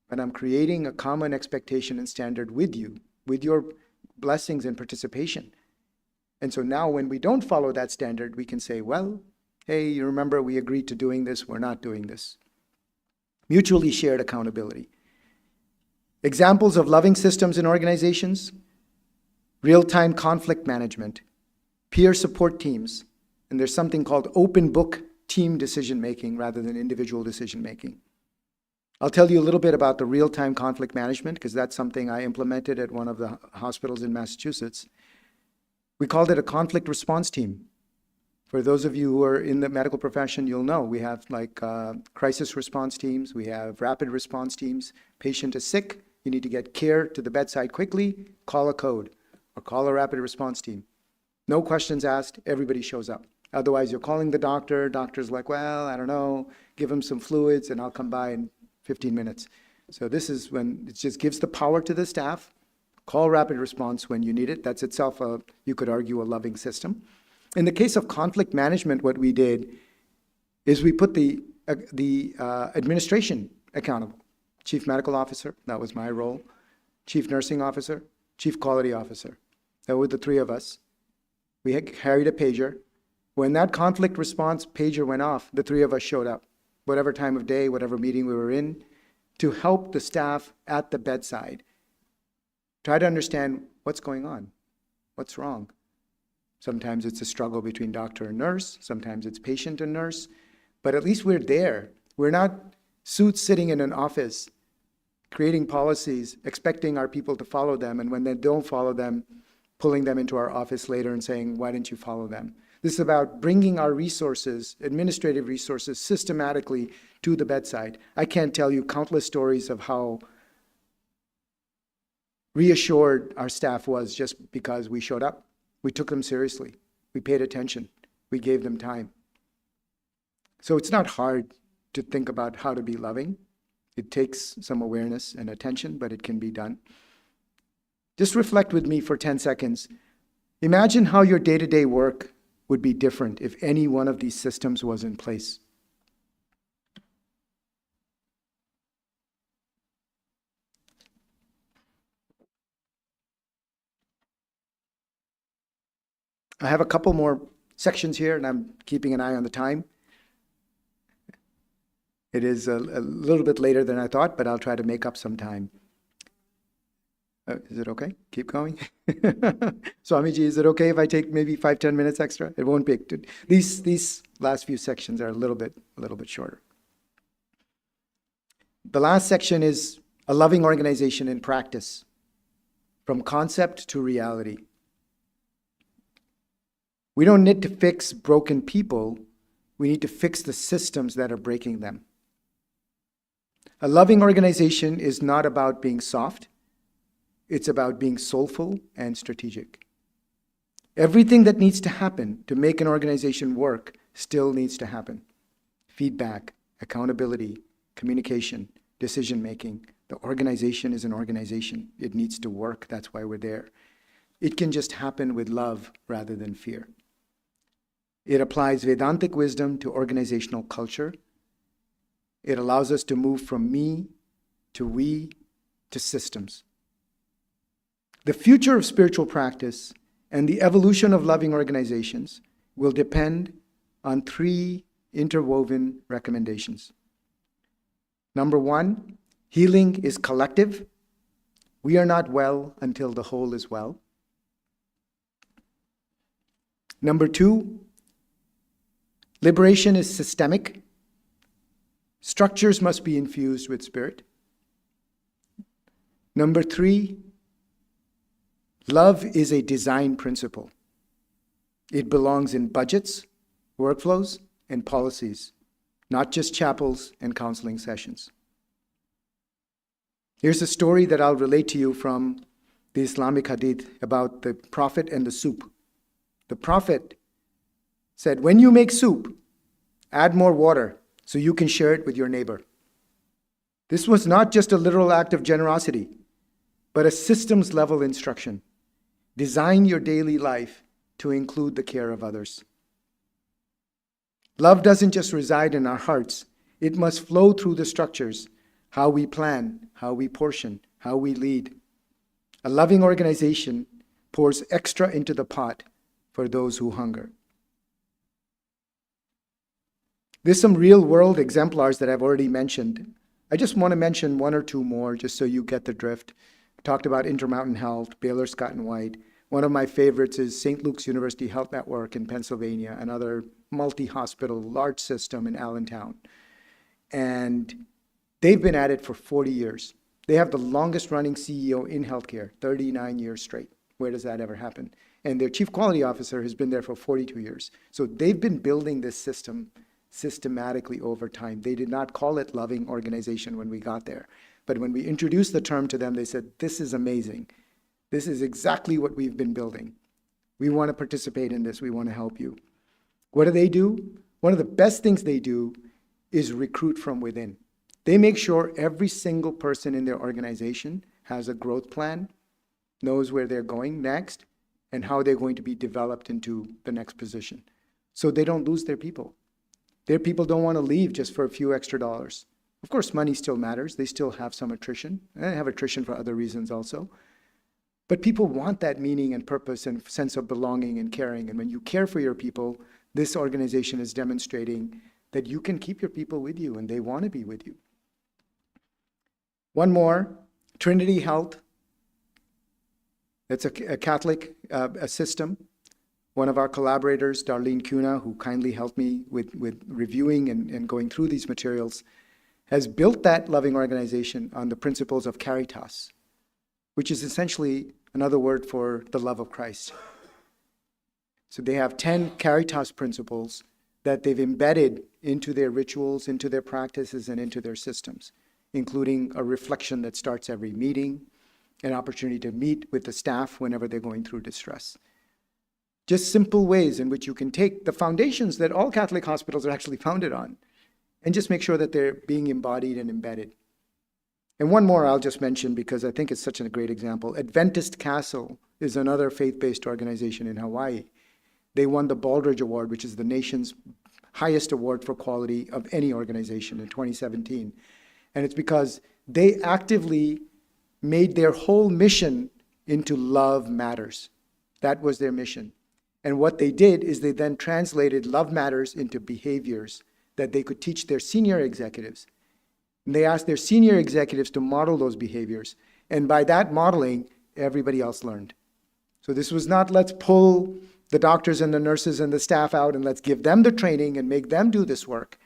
but I'm creating a common expectation and standard with you, with your blessings and participation. And so now when we don't follow that standard, we can say, well, hey, you remember we agreed to doing this, we're not doing this. Mutually shared accountability. Examples of loving systems in organizations: real-time conflict management, peer support teams, and there's something called open book team decision-making rather than individual decision-making. I'll tell you a little bit about the real-time conflict management because that's something I implemented at one of the hospitals in Massachusetts. We called it a conflict response team. For those of you who are in the medical profession, you'll know we have crisis response teams, we have rapid response teams. Patient is sick, you need to get care to the bedside quickly, call a code or call a rapid response team. No questions asked, everybody shows up. Otherwise, you're calling the doctor, doctor's like, well, I don't know, give him some fluids and I'll come by in 15 minutes. So this is when it just gives the power to the staff. Call rapid response when you need it. That's itself, you could argue, a loving system. In the case of conflict management, what we did is we put the administration accountable. Chief medical officer, that was my role. Chief nursing officer, chief quality officer. That were the three of us. We had carried a pager. When that conflict response pager went off, the three of us showed up, whatever time of day, whatever meeting we were in, to help the staff at the bedside. Try to understand what's going on, what's wrong. Sometimes it's a struggle between doctor and nurse, sometimes it's patient and nurse, but at least we're there. We're not suits sitting in an office, creating policies, expecting our people to follow them, and when they don't follow them, pulling them into our office later and saying, why didn't you follow them? This is about bringing our resources, administrative resources, systematically to the bedside. I can't tell you countless stories of how reassured our staff was just because we showed up. We took them seriously. We paid attention. We gave them time. So it's not hard to think about how to be loving. It takes some awareness and attention, but it can be done. Just reflect with me for 10 seconds. Imagine how your day-to-day work would be different if any one of these systems was in place. I have a couple more sections here, and I'm keeping an eye on the time. It is a little bit later than I thought, but I'll try to make up some time. Is it okay? Keep going? Swamiji, is it okay if I take maybe 5-10 minutes extra? It won't be. These last few sections are a little bit shorter. The last section is a loving organization in practice, from concept to reality. We don't need to fix broken people. We need to fix the systems that are breaking them. A loving organization is not about being soft. It's about being soulful and strategic. Everything that needs to happen to make an organization work still needs to happen. Feedback, accountability, communication, decision-making. The organization is an organization. It needs to work. That's why we're there. It can just happen with love rather than fear. It applies Vedantic wisdom to organizational culture. It allows us to move from me to we to systems. The future of spiritual practice and the evolution of loving organizations will depend on 3 interwoven recommendations. Number 1, healing is collective. We are not well until the whole is well. Number 2, liberation is systemic. Structures must be infused with spirit. Number 3, love is a design principle. It belongs in budgets, workflows, and policies, not just chapels and counseling sessions. Here's a story that I'll relate to you from the Islamic Hadith about the prophet and the soup. The prophet said, when you make soup, add more water so you can share it with your neighbor. This was not just a literal act of generosity, but a systems level instruction. Design your daily life to include the care of others. Love doesn't just reside in our hearts. It must flow through the structures, how we plan, how we portion, how we lead. A loving organization pours extra into the pot for those who hunger. There's some real-world exemplars that I've already mentioned. I just want to mention one or two more just so you get the drift. I talked about Intermountain Health, Baylor Scott and White. One of my favorites is St. Luke's University Health Network in Pennsylvania, another multi-hospital, large system in Allentown. And they've been at it for 40 years. They have the longest running CEO in healthcare, 39 years straight. Where does that ever happen? And their chief quality officer has been there for 42 years. So they've been building this system systematically over time. They did not call it loving organization when we got there. But when we introduced the term to them, they said, this is amazing. This is exactly what we've been building. We want to participate in this. We want to help you. What do? One of the best things they do is recruit from within. They make sure every single person in their organization has a growth plan, knows where they're going next, and how they're going to be developed into the next position. So they don't lose their people. Their people don't want to leave just for a few extra dollars. Of course, money still matters. They still have some attrition. And they have attrition for other reasons also. But people want that meaning and purpose and sense of belonging and caring. And when you care for your people, this organization is demonstrating that you can keep your people with you and they want to be with you. One more, Trinity Health. That's a Catholic a system. One of our collaborators, Darlene Cunha, who kindly helped me with reviewing and going through these materials, has built that loving organization on the principles of caritas, which is essentially another word for the love of Christ. So they have 10 caritas principles that they've embedded into their rituals, into their practices, and into their systems, including a reflection that starts every meeting, an opportunity to meet with the staff whenever they're going through distress. Just simple ways in which you can take the foundations that all Catholic hospitals are actually founded on and just make sure that they're being embodied and embedded. And one more I'll just mention because I think it's such a great example. Adventist Castle is another faith-based organization in Hawaii. They won the Baldrige Award, which is the nation's highest award for quality of any organization in 2017. And it's because they actively made their whole mission into love matters. That was their mission. And what they did is they then translated love matters into behaviors that they could teach their senior executives. And they asked their senior executives to model those behaviors. And by that modeling, everybody else learned. So this was not, let's pull the doctors and the nurses and the staff out and let's give them the training and make them do this work.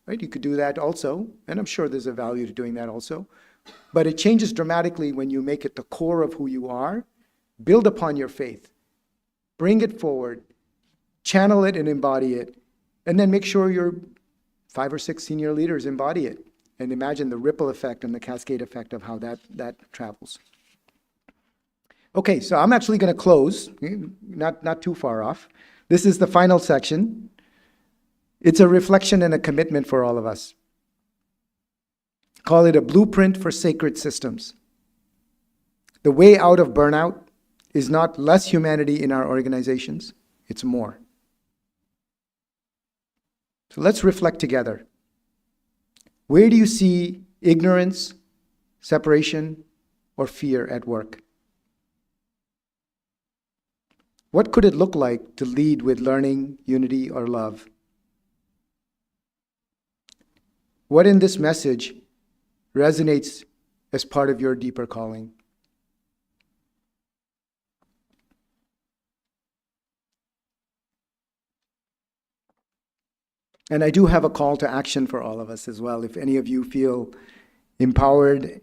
Right? You could do that also, and I'm sure there's a value to doing that also. But it changes dramatically when you make it the core of who you are, build upon your faith, bring it forward, channel it and embody it, and then make sure your 5 or 6 senior leaders embody it. And imagine the ripple effect and the cascade effect of how that travels. Okay, so I'm actually going to close, not too far off. This is the final section. It's a reflection and a commitment for all of us. Call it a blueprint for sacred systems. The way out of burnout is not less humanity in our organizations, it's more. So let's reflect together. Where do you see ignorance, separation, or fear at work? What could it look like to lead with learning, unity, or love? What in this message resonates as part of your deeper calling? And I do have a call to action for all of us as well. If any of you feel empowered,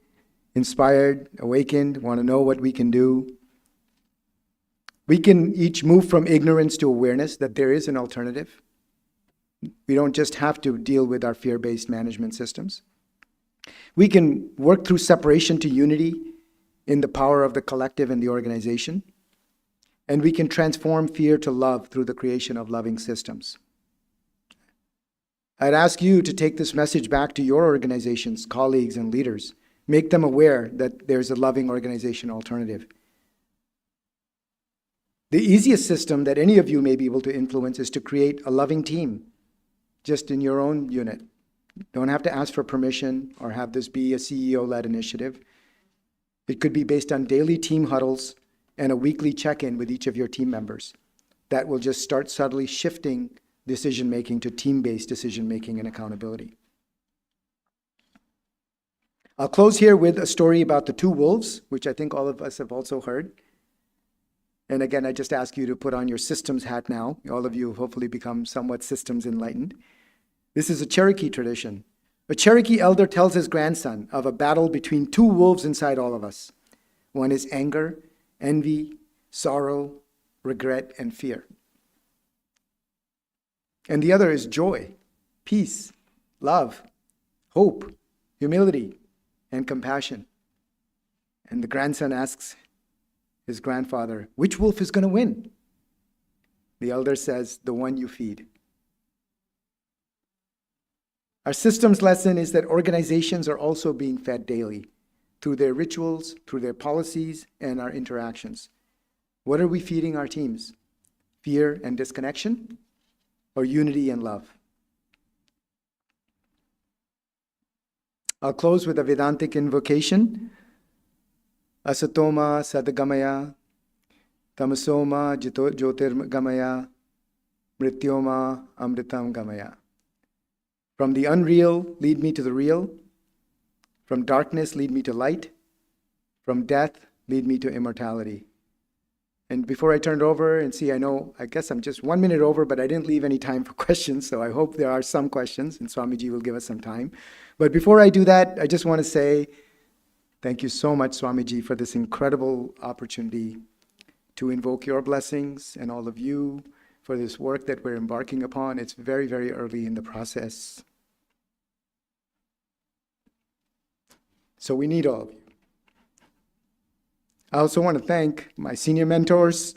inspired, awakened, want to know what we can do, we can each move from ignorance to awareness that there is an alternative. We don't just have to deal with our fear-based management systems. We can work through separation to unity in the power of the collective and the organization. And we can transform fear to love through the creation of loving systems. I'd ask you to take this message back to your organizations, colleagues, and leaders. Make them aware that there's a loving organization alternative. The easiest system that any of you may be able to influence is to create a loving team just in your own unit. Don't have to ask for permission or have this be a CEO-led initiative. It could be based on daily team huddles and a weekly check-in with each of your team members. That will just start subtly shifting decision-making to team-based decision-making and accountability. I'll close here with a story about the two wolves, which I think all of us have also heard. And again, I just ask you to put on your systems hat now. All of you have hopefully become somewhat systems enlightened. This is a Cherokee tradition. A Cherokee elder tells his grandson of a battle between two wolves inside all of us. One is anger, envy, sorrow, regret, and fear. And the other is joy, peace, love, hope, humility, and compassion. And the grandson asks his grandfather, which wolf is going to win? The elder says, the one you feed. Our systems lesson is that organizations are also being fed daily through their rituals, through their policies, and our interactions. What are we feeding our teams? Fear and disconnection, or unity and love? I'll close with a Vedantic invocation. Asatoma Sadagamaya, Tamasoma Jyotirgamaya, Mrityoma Amritam Gamaya. From the unreal, lead me to the real. From darkness, lead me to light. From death, lead me to immortality. And before I turn it over and see, I guess I'm just 1 minute over, but I didn't leave any time for questions, so I hope there are some questions, and Swamiji will give us some time. But before I do that, I just want to say thank you so much, Swamiji, for this incredible opportunity to invoke your blessings and all of you for this work that we're embarking upon. It's very, very early in the process. So we need all of you. I also want to thank my senior mentors,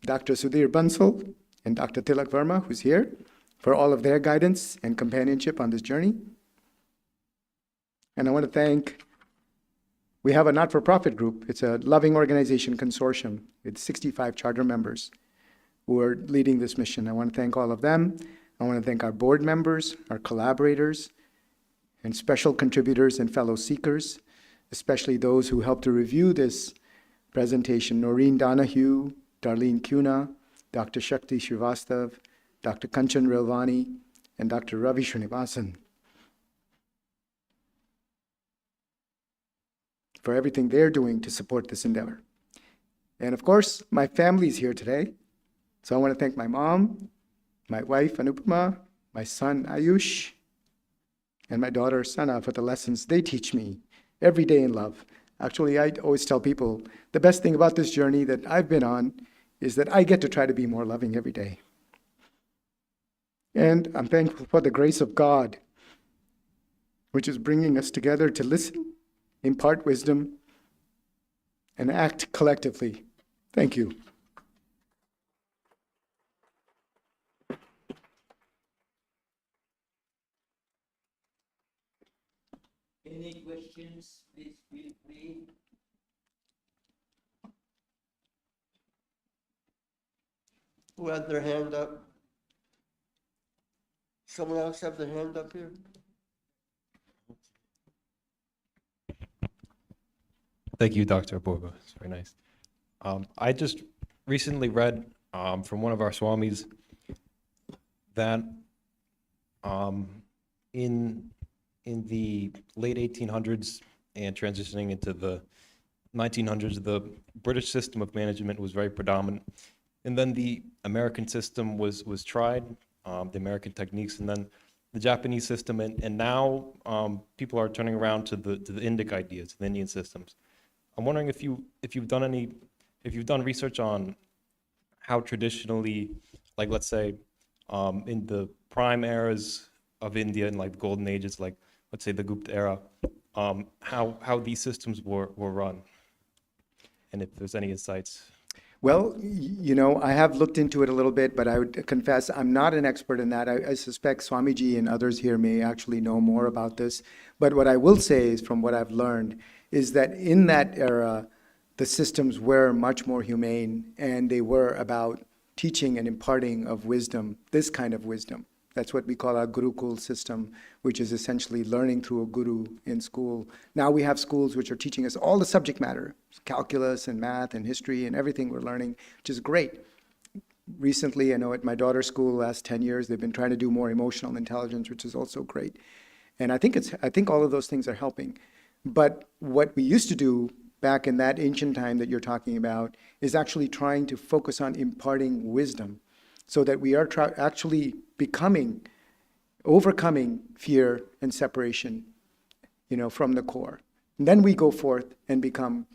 Dr. Sudhir Bansal and Dr. Tilak Verma, who's here, for all of their guidance and companionship on this journey. And I want to thank, we have a not-for-profit group. It's a loving organization consortium with 65 charter members who are leading this mission. I want to thank all of them. I want to thank our board members, our collaborators, and special contributors and fellow seekers, especially those who helped to review this presentation: Noreen Donahue, Darlene Cuna, Dr. Shakti Srivastav, Dr. Kanchan Rilvani, and Dr. Ravi Srinivasan, for everything they're doing to support this endeavor. And of course, my family's here today. So I want to thank my mom, my wife, Anupama, my son, Ayush, and my daughter, Sana, for the lessons they teach me every day in love. Actually, I always tell people, the best thing about this journey that I've been on is that I get to try to be more loving every day. And I'm thankful for the grace of God, which is bringing us together to listen, impart wisdom, and act collectively. Thank you. Any questions, please feel free. Who had their hand up? Someone else have their hand up here? Thank you, Dr. Apurv. It's very nice. I just recently read from one of our swamis that in the late 1800s and transitioning into the 1900s, the British system of management was very predominant. And then the American system was tried, the American techniques, and then the Japanese system, and now people are turning around to the Indic ideas, the Indian systems. I'm wondering if you've done research on how traditionally, like let's say, in the prime eras of India and like the golden ages, like let's say the Gupta era, how these systems were run, and if there's any insights. Well, I have looked into it a little bit, but I would confess I'm not an expert in that. I suspect Swamiji and others here may actually know more about this. But what I will say is, from what I've learned, is that in that era, the systems were much more humane, and they were about teaching and imparting of wisdom, this kind of wisdom. That's what we call our Gurukul system, which is essentially learning through a guru in school. Now we have schools which are teaching us all the subject matter, calculus and math and history and everything we're learning, which is great. Recently, I know at my daughter's school, the last 10 years, they've been trying to do more emotional intelligence, which is also great. And I think all of those things are helping. But what we used to do back in that ancient time that you're talking about is actually trying to focus on imparting wisdom so that we are actually overcoming fear and separation, from the core. And then we go forth and become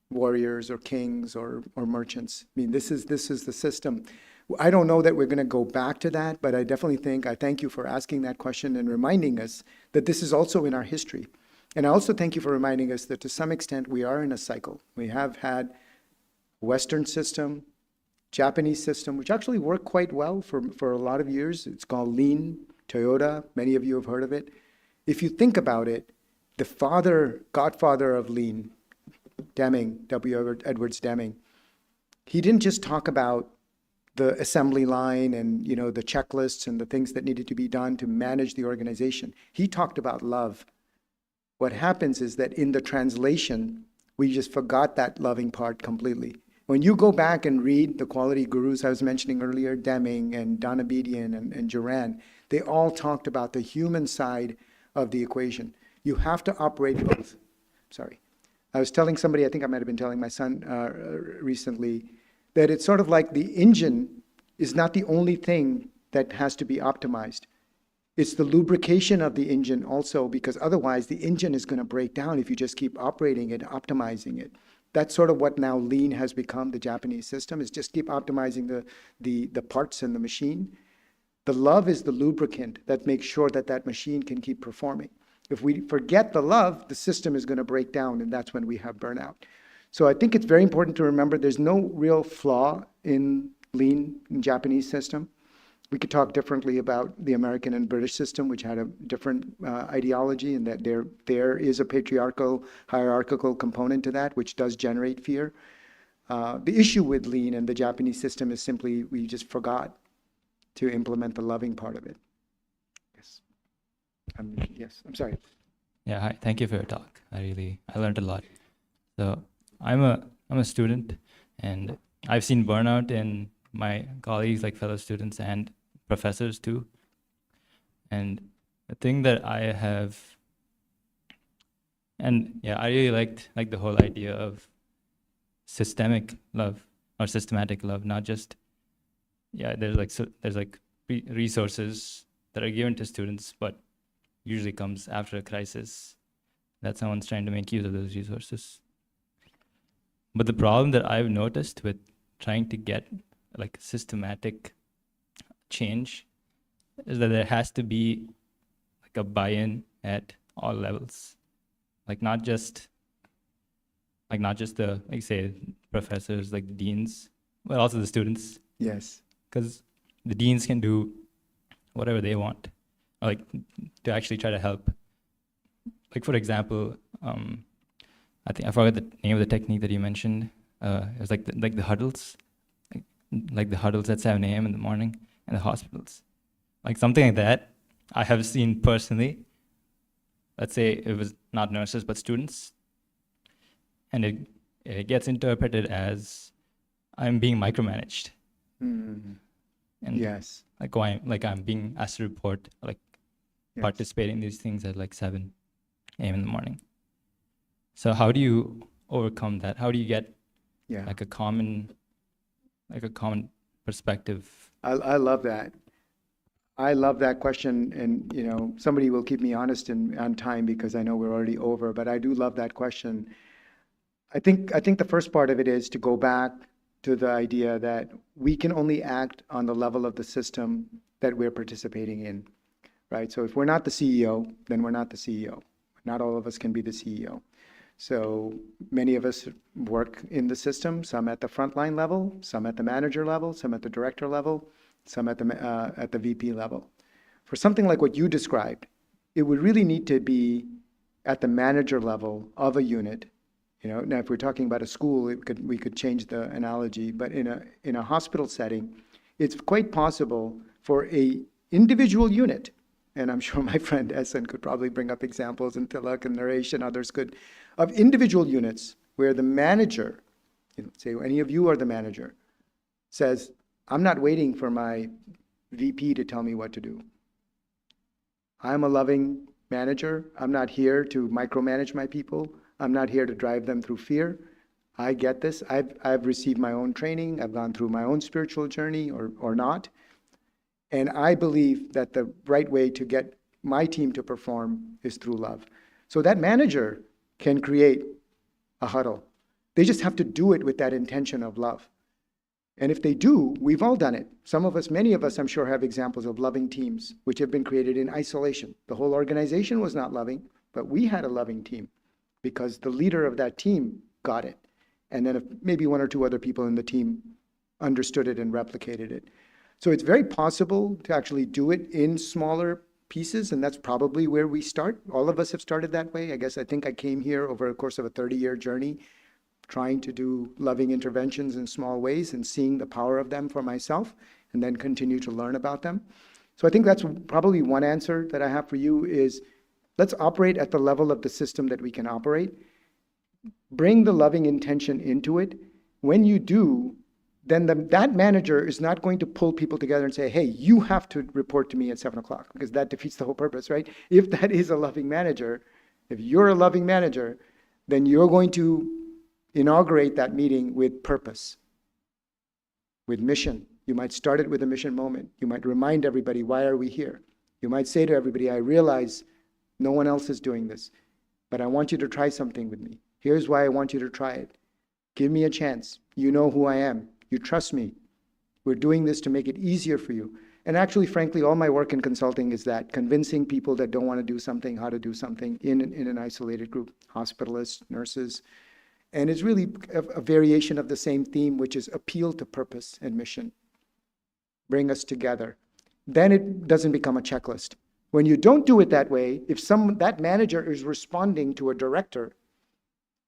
warriors or kings or merchants. I mean, this is the system. I don't know that we're going to go back to that, but I thank you for asking that question and reminding us that this is also in our history. And I also thank you for reminding us that to some extent we are in a cycle. We have had Western system, Japanese system, which actually worked quite well for a lot of years. It's called Lean, Toyota. Many of you have heard of it. If you think about it, the godfather of Lean, Deming, W. Edwards Deming, he didn't just talk about the assembly line and the checklists and the things that needed to be done to manage the organization. He talked about love. What happens is that in the translation, we just forgot that loving part completely. When you go back and read the quality gurus I was mentioning earlier, Deming and Donabedian and Duran, they all talked about the human side of the equation. You have to operate both. Sorry. I was telling somebody, I think I might have been telling my son recently, that it's sort of like the engine is not the only thing that has to be optimized. It's the lubrication of the engine also, because otherwise the engine is going to break down if you just keep operating it, optimizing it. That's sort of what now Lean has become, the Japanese system, is just keep optimizing the parts in the machine. The love is the lubricant that makes sure that machine can keep performing. If we forget the love, the system is going to break down, and that's when we have burnout. So I think it's very important to remember there's no real flaw in Lean, in Japanese system. We could talk differently about the American and British system, which had a different ideology, and that there is a patriarchal, hierarchical component to that, which does generate fear. The issue with Lean and the Japanese system is simply we just forgot to implement the loving part of it. Yes. I'm sorry. Yeah, hi. Thank you for your talk. I learned a lot. So I'm a student, and I've seen burnout in my colleagues, like fellow students and professors too. And the thing that I really liked the whole idea of systemic love or systematic love, not just, there's resources that are given to students, but usually comes after a crisis that someone's trying to make use of those resources. But the problem that I've noticed with trying to get systematic change is that there has to be a buy-in at all levels, not just the say professors, the deans, but also the students. Yes. Because the deans can do whatever they want, to actually try to help. For example, I think I forgot the name of the technique that you mentioned. It was the huddles. The huddles at 7 a.m. in the morning in the hospitals. Something like that I have seen personally. Let's say it was not nurses, but students. And it gets interpreted as I'm being micromanaged. Mm-hmm. And yes. I'm being asked to report, yes. participating in these things at 7 a.m. in the morning. So how do you overcome that? How do you get a common perspective? I love that. I love that question, and somebody will keep me honest and on time because I know we're already over, but I do love that question. I think the first part of it is to go back to the idea that we can only act on the level of the system that we're participating in, right? So if we're not the CEO, then we're not the CEO. Not all of us can be the CEO. So many of us work in the system, some at the frontline level, some at the manager level, some at the director level, some at the VP level. For something like what you described, it would really need to be at the manager level of a unit You know, now if we're talking about a school, we could change the analogy, but in a hospital setting, it's quite possible for a individual unit, and I'm sure my friend Essen could probably bring up examples, and Tilak and Naresh and others could, of individual units where the manager, say any of you are the manager, says, I'm not waiting for my VP to tell me what to do. I'm a loving manager. I'm not here to micromanage my people. I'm not here to drive them through fear. I get this. I've received my own training. I've gone through my own spiritual journey or not. And I believe that the right way to get my team to perform is through love. So that manager can create a huddle. They just have to do it with that intention of love. And if they do, we've all done it. Some of us, many of us, I'm sure, have examples of loving teams which have been created in isolation. The whole organization was not loving, but we had a loving team because the leader of that team got it. And then if maybe one or two other people in the team understood it and replicated it. So it's very possible to actually do it in smaller pieces, and that's probably where we start. All of us have started that way. I think I came here over the course of a 30-year journey, trying to do loving interventions in small ways and seeing the power of them for myself, and then continue to learn about them. So I think that's probably one answer that I have for you is, let's operate at the level of the system that we can operate. Bring the loving intention into it. When you do, then that manager is not going to pull people together and say, hey, you have to report to me at 7 o'clock, because that defeats the whole purpose, right? If that is a loving manager, if you're a loving manager, then you're going to inaugurate that meeting with purpose, with mission. You might start it with a mission moment. You might remind everybody, why are we here? You might say to everybody, I realize no one else is doing this, but I want you to try something with me. Here's why I want you to try it. Give me a chance. You know who I am. You trust me. We're doing this to make it easier for you. And actually, frankly, all my work in consulting is that, convincing people that don't want to do something, how to do something in an isolated group, hospitalists, nurses. And it's really a variation of the same theme, which is appeal to purpose and mission. Bring us together. Then it doesn't become a checklist. When you don't do it that way, if that manager is responding to a director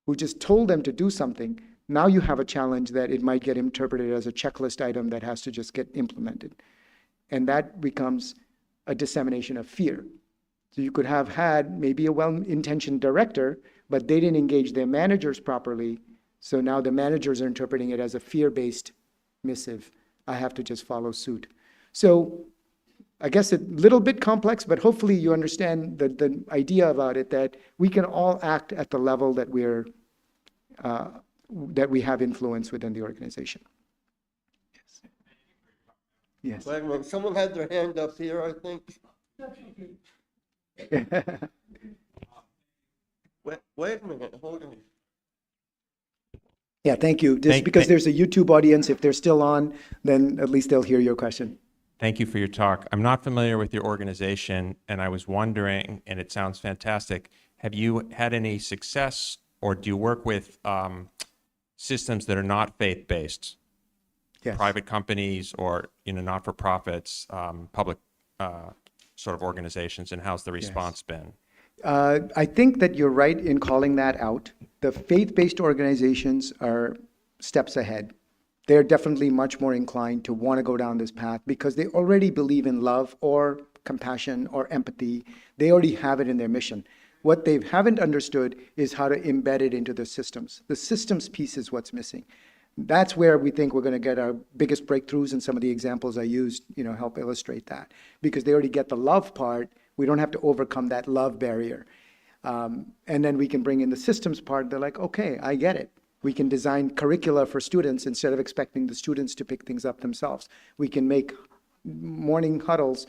who just told them to do something, now you have a challenge that it might get interpreted as a checklist item that has to just get implemented. And that becomes a dissemination of fear. So you could have had maybe a well-intentioned director, but they didn't engage their managers properly. So now the managers are interpreting it as a fear-based missive. I have to just follow suit. So I guess a little bit complex, but hopefully you understand the idea about it, that we can all act at the level that that we have influence within the organization. Yes. Wait a minute, someone had their hand up here, I think. Wait a minute, hold on. Yeah, thank you. Just because there's a YouTube audience, if they're still on, then at least they'll hear your question. Thank you for your talk. I'm not familiar with your organization, and I was wondering, and it sounds fantastic, have you had any success, or do you work with systems that are not faith-based? Yes. Private companies or not-for-profits, public sort of organizations, and how's the response been? I think that you're right in calling that out. The faith-based organizations are steps ahead. They're definitely much more inclined to want to go down this path because they already believe in love or compassion or empathy. They already have it in their mission. What they haven't understood is how to embed it into the systems. The systems piece is what's missing. That's where we think we're going to get our biggest breakthroughs, and some of the examples I used, help illustrate that. Because they already get the love part, we don't have to overcome that love barrier. And then we can bring in the systems part. They're like, okay, I get it. We can design curricula for students instead of expecting the students to pick things up themselves. We can make morning huddles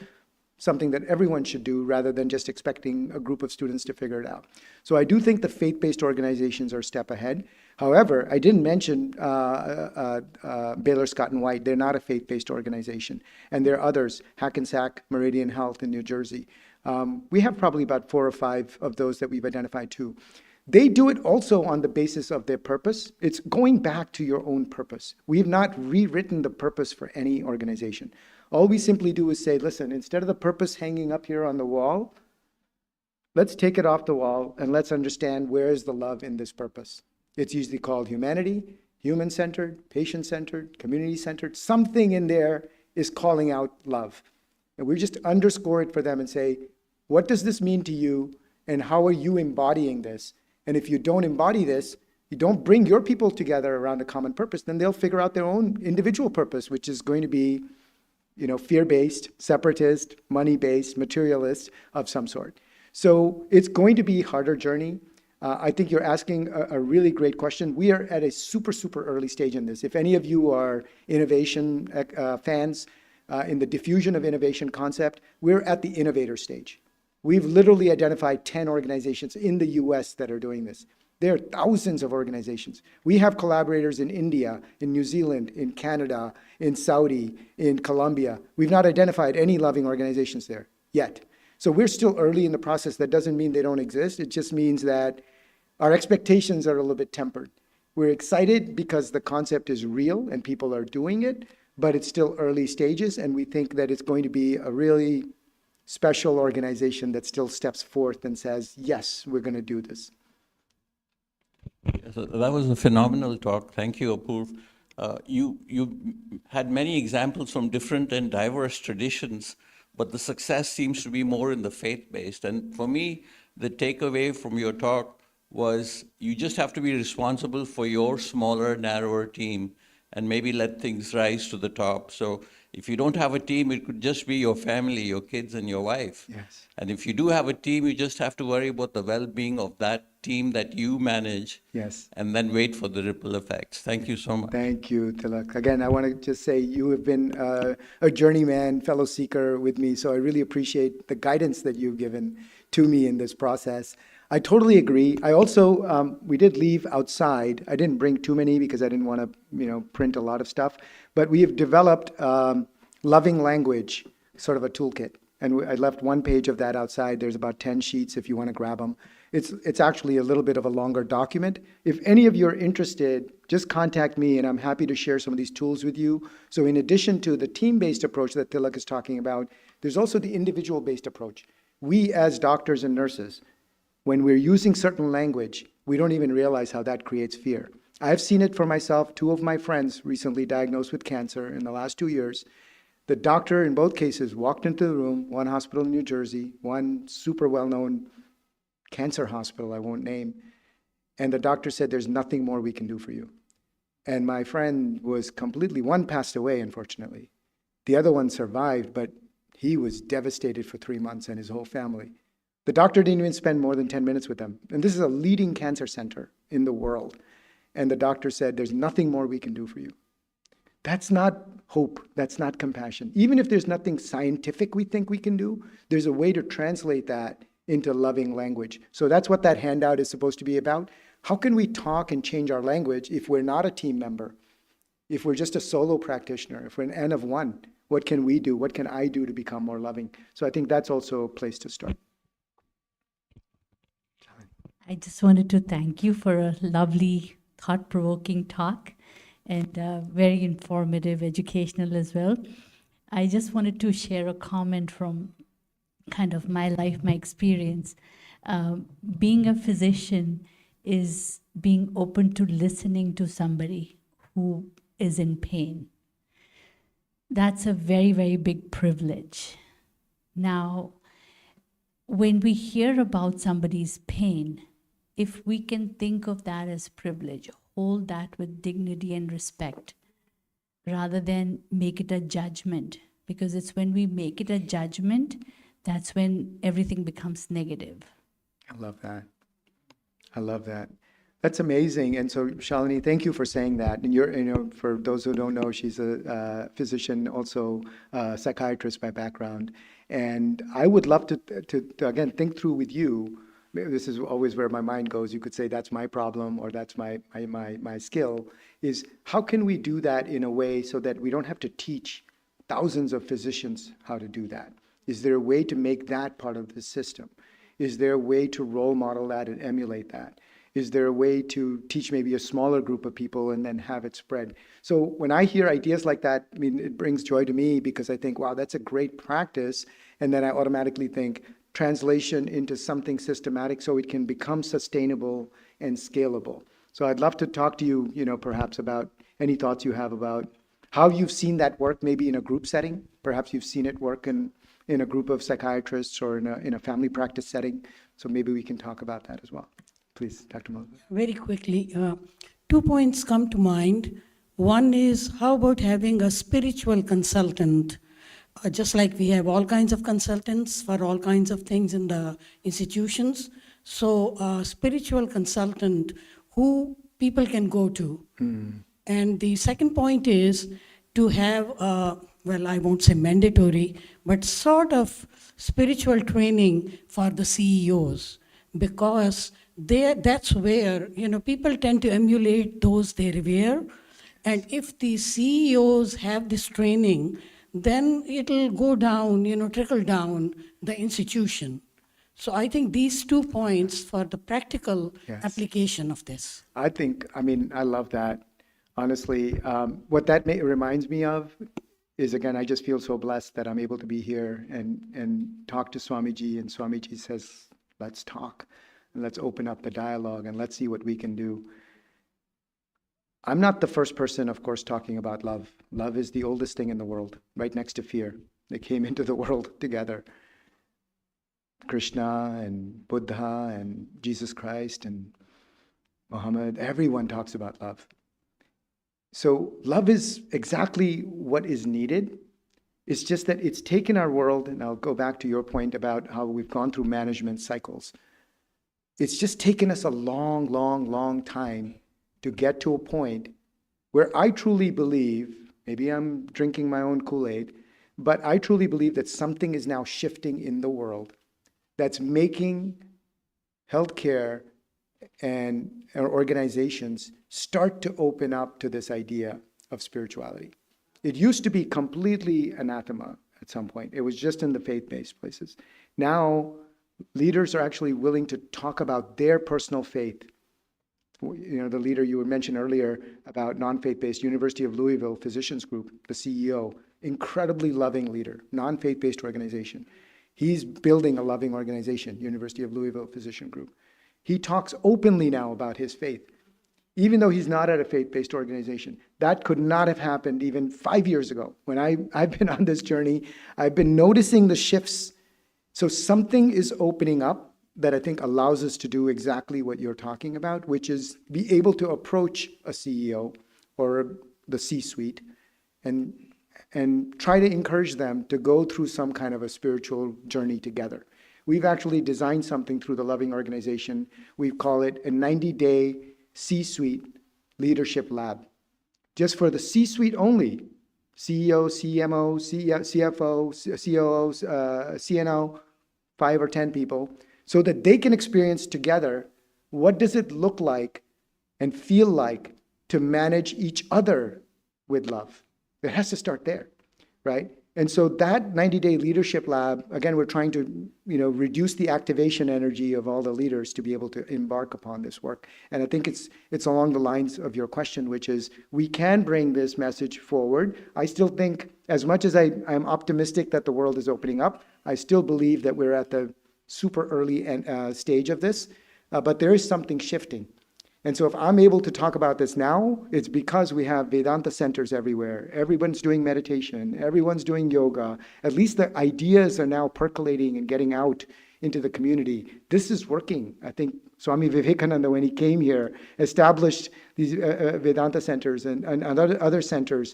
something that everyone should do rather than just expecting a group of students to figure it out. So I do think the faith-based organizations are a step ahead. However, I didn't mention Baylor Scott and White. They're not a faith-based organization. And there are others, Hackensack, Meridian Health in New Jersey. We have probably about 4 or 5 of those that we've identified too. They do it also on the basis of their purpose. It's going back to your own purpose. We've not rewritten the purpose for any organization. All we simply do is say, listen, instead of the purpose hanging up here on the wall, let's take it off the wall and let's understand where is the love in this purpose. It's usually called humanity, human-centered, patient-centered, community-centered. Something in there is calling out love. And we just underscore it for them and say, what does this mean to you? And how are you embodying this? And if you don't embody this, you don't bring your people together around a common purpose, then they'll figure out their own individual purpose, which is going to be, fear-based, separatist, money-based, materialist of some sort. So it's going to be a harder journey. I think you're asking a really great question. We are at a super, super early stage in this. If any of you are innovation fans in the diffusion of innovation concept, we're at the innovator stage. We've literally identified 10 organizations in the US that are doing this. There are thousands of organizations. We have collaborators in India, in New Zealand, in Canada, in Saudi, in Colombia. We've not identified any loving organizations there yet. So we're still early in the process. That doesn't mean they don't exist. It just means that our expectations are a little bit tempered. We're excited because the concept is real and people are doing it, but it's still early stages, and we think that it's going to be a really special organization that still steps forth and says, yes, we're going to do this. So that was a phenomenal talk. Thank you, Apurv. You had many examples from different and diverse traditions, but the success seems to be more in the faith-based. And for me, the takeaway from your talk was you just have to be responsible for your smaller, narrower team and maybe let things rise to the top. So if you don't have a team, it could just be your family, your kids, and your wife. Yes. And if you do have a team, you just have to worry about the well-being of that team that you manage. Yes. And then wait for the ripple effects. Thank you so much. Thank you, Tilak. Again, I want to just say you have been a journeyman, fellow seeker with me, so I really appreciate the guidance that you've given to me in this process. I totally agree. I also, we did leave outside. I didn't bring too many because I didn't want to, print a lot of stuff, but we have developed loving language, sort of a toolkit. And I left one page of that outside. There's about 10 sheets if you want to grab them. It's actually a little bit of a longer document. If any of you are interested, just contact me and I'm happy to share some of these tools with you. So in addition to the team-based approach that Tilak is talking about, there's also the individual-based approach. We as doctors and nurses, when we're using certain language, we don't even realize how that creates fear. I've seen it for myself. 2 of my friends recently diagnosed with cancer in the last 2 years. The doctor in both cases walked into the room, one hospital in New Jersey, one super well-known cancer hospital I won't name, and the doctor said, there's nothing more we can do for you. And my friend was completely, one passed away, unfortunately. The other one survived, but he was devastated for 3 months and his whole family. The doctor didn't even spend more than 10 minutes with them. And this is a leading cancer center in the world. And the doctor said, there's nothing more we can do for you. That's not hope. That's not compassion. Even if there's nothing scientific we think we can do, there's a way to translate that into loving language. So that's what that handout is supposed to be about. How can we talk and change our language if we're not a team member? If we're just a solo practitioner, if we're an N of one, what can we do? What can I do to become more loving? So I think that's also a place to start. I just wanted to thank you for a lovely, thought-provoking talk and very informative, educational as well. I just wanted to share a comment from kind of my life, my experience. Being a physician is being open to listening to somebody who is in pain. That's a very, very big privilege. Now, when we hear about somebody's pain, if we can think of that as privilege, hold that with dignity and respect, rather than make it a judgment, because it's when we make it a judgment, that's when everything becomes negative. I love that. I love that. That's amazing. And so, Shalini, thank you for saying that. And you're, for those who don't know, she's a physician, also a psychiatrist by background. And I would love to again, think through with you. This is always where my mind goes. You could say that's my problem or that's my skill, is how can we do that in a way so that we don't have to teach thousands of physicians how to do that? Is there a way to make that part of the system? Is there a way to role model that and emulate that? Is there a way to teach maybe a smaller group of people and then have it spread? So when I hear ideas like that, I mean, it brings joy to me because I think, wow, that's a great practice. And then I automatically think translation into something systematic so it can become sustainable and scalable. So I'd love to talk to you, perhaps about any thoughts you have about how you've seen that work, maybe in a group setting. Perhaps you've seen it work in a group of psychiatrists or in a family practice setting. So maybe we can talk about that as well. Please, Dr. Moses. Very quickly, 2 points come to mind. One is, how about having a spiritual consultant? Just like we have all kinds of consultants for all kinds of things in the institutions. So a spiritual consultant who people can go to. And the second point is to have, well, I won't say mandatory, but sort of spiritual training for the CEOs, because that's where, people tend to emulate those they revere. And if the CEOs have this training, then it'll go down, trickle down the institution. So I think these 2 points for the practical Yes. application of this. I love that. Honestly, what that reminds me of is, again, I just feel so blessed that I'm able to be here and talk to Swamiji, and Swamiji says, let's talk, and let's open up the dialogue, and let's see what we can do. I'm not the first person, of course, talking about love. Love is the oldest thing in the world, right next to fear. They came into the world together. Krishna and Buddha and Jesus Christ and Muhammad, everyone talks about love. So love is exactly what is needed. It's just that it's taken our world, and I'll go back to your point about how we've gone through management cycles. It's just taken us a long, long, long time to get to a point where I truly believe, maybe I'm drinking my own Kool-Aid, but I truly believe that something is now shifting in the world that's making healthcare and our organizations start to open up to this idea of spirituality. It used to be completely anathema at some point. It was just in the faith-based places. Now, leaders are actually willing to talk about their personal faith. The leader you mentioned earlier about non-faith-based University of Louisville Physicians Group, the CEO, incredibly loving leader, non-faith-based organization. He's building a loving organization, University of Louisville Physician Group. He talks openly now about his faith, even though he's not at a faith-based organization. That could not have happened even 5 years ago. When I've been on this journey, I've been noticing the shifts. So something is opening up that I think allows us to do exactly what you're talking about, which is be able to approach a CEO or the C-suite and try to encourage them to go through some kind of a spiritual journey together. We've actually designed something through the Loving Organization. We call it a 90-day C-suite leadership lab. Just for the C-suite only, CEO, CMO, CFO, COO, CNO, 5 or 10 people, so that they can experience together what does it look like and feel like to manage each other with love. It has to start there, right? And so that 90-day leadership lab, again, we're trying to, reduce the activation energy of all the leaders to be able to embark upon this work. And I think it's along the lines of your question, which is we can bring this message forward. I still think, as much as I'm optimistic that the world is opening up, I still believe that we're at the super early stage of this, but there is something shifting. And so if I'm able to talk about this now, it's because we have Vedanta centers everywhere. Everyone's doing meditation. Everyone's doing yoga. At least the ideas are now percolating and getting out into the community. This is working. I think Swami Vivekananda, when he came here, established these Vedanta centers and other centers.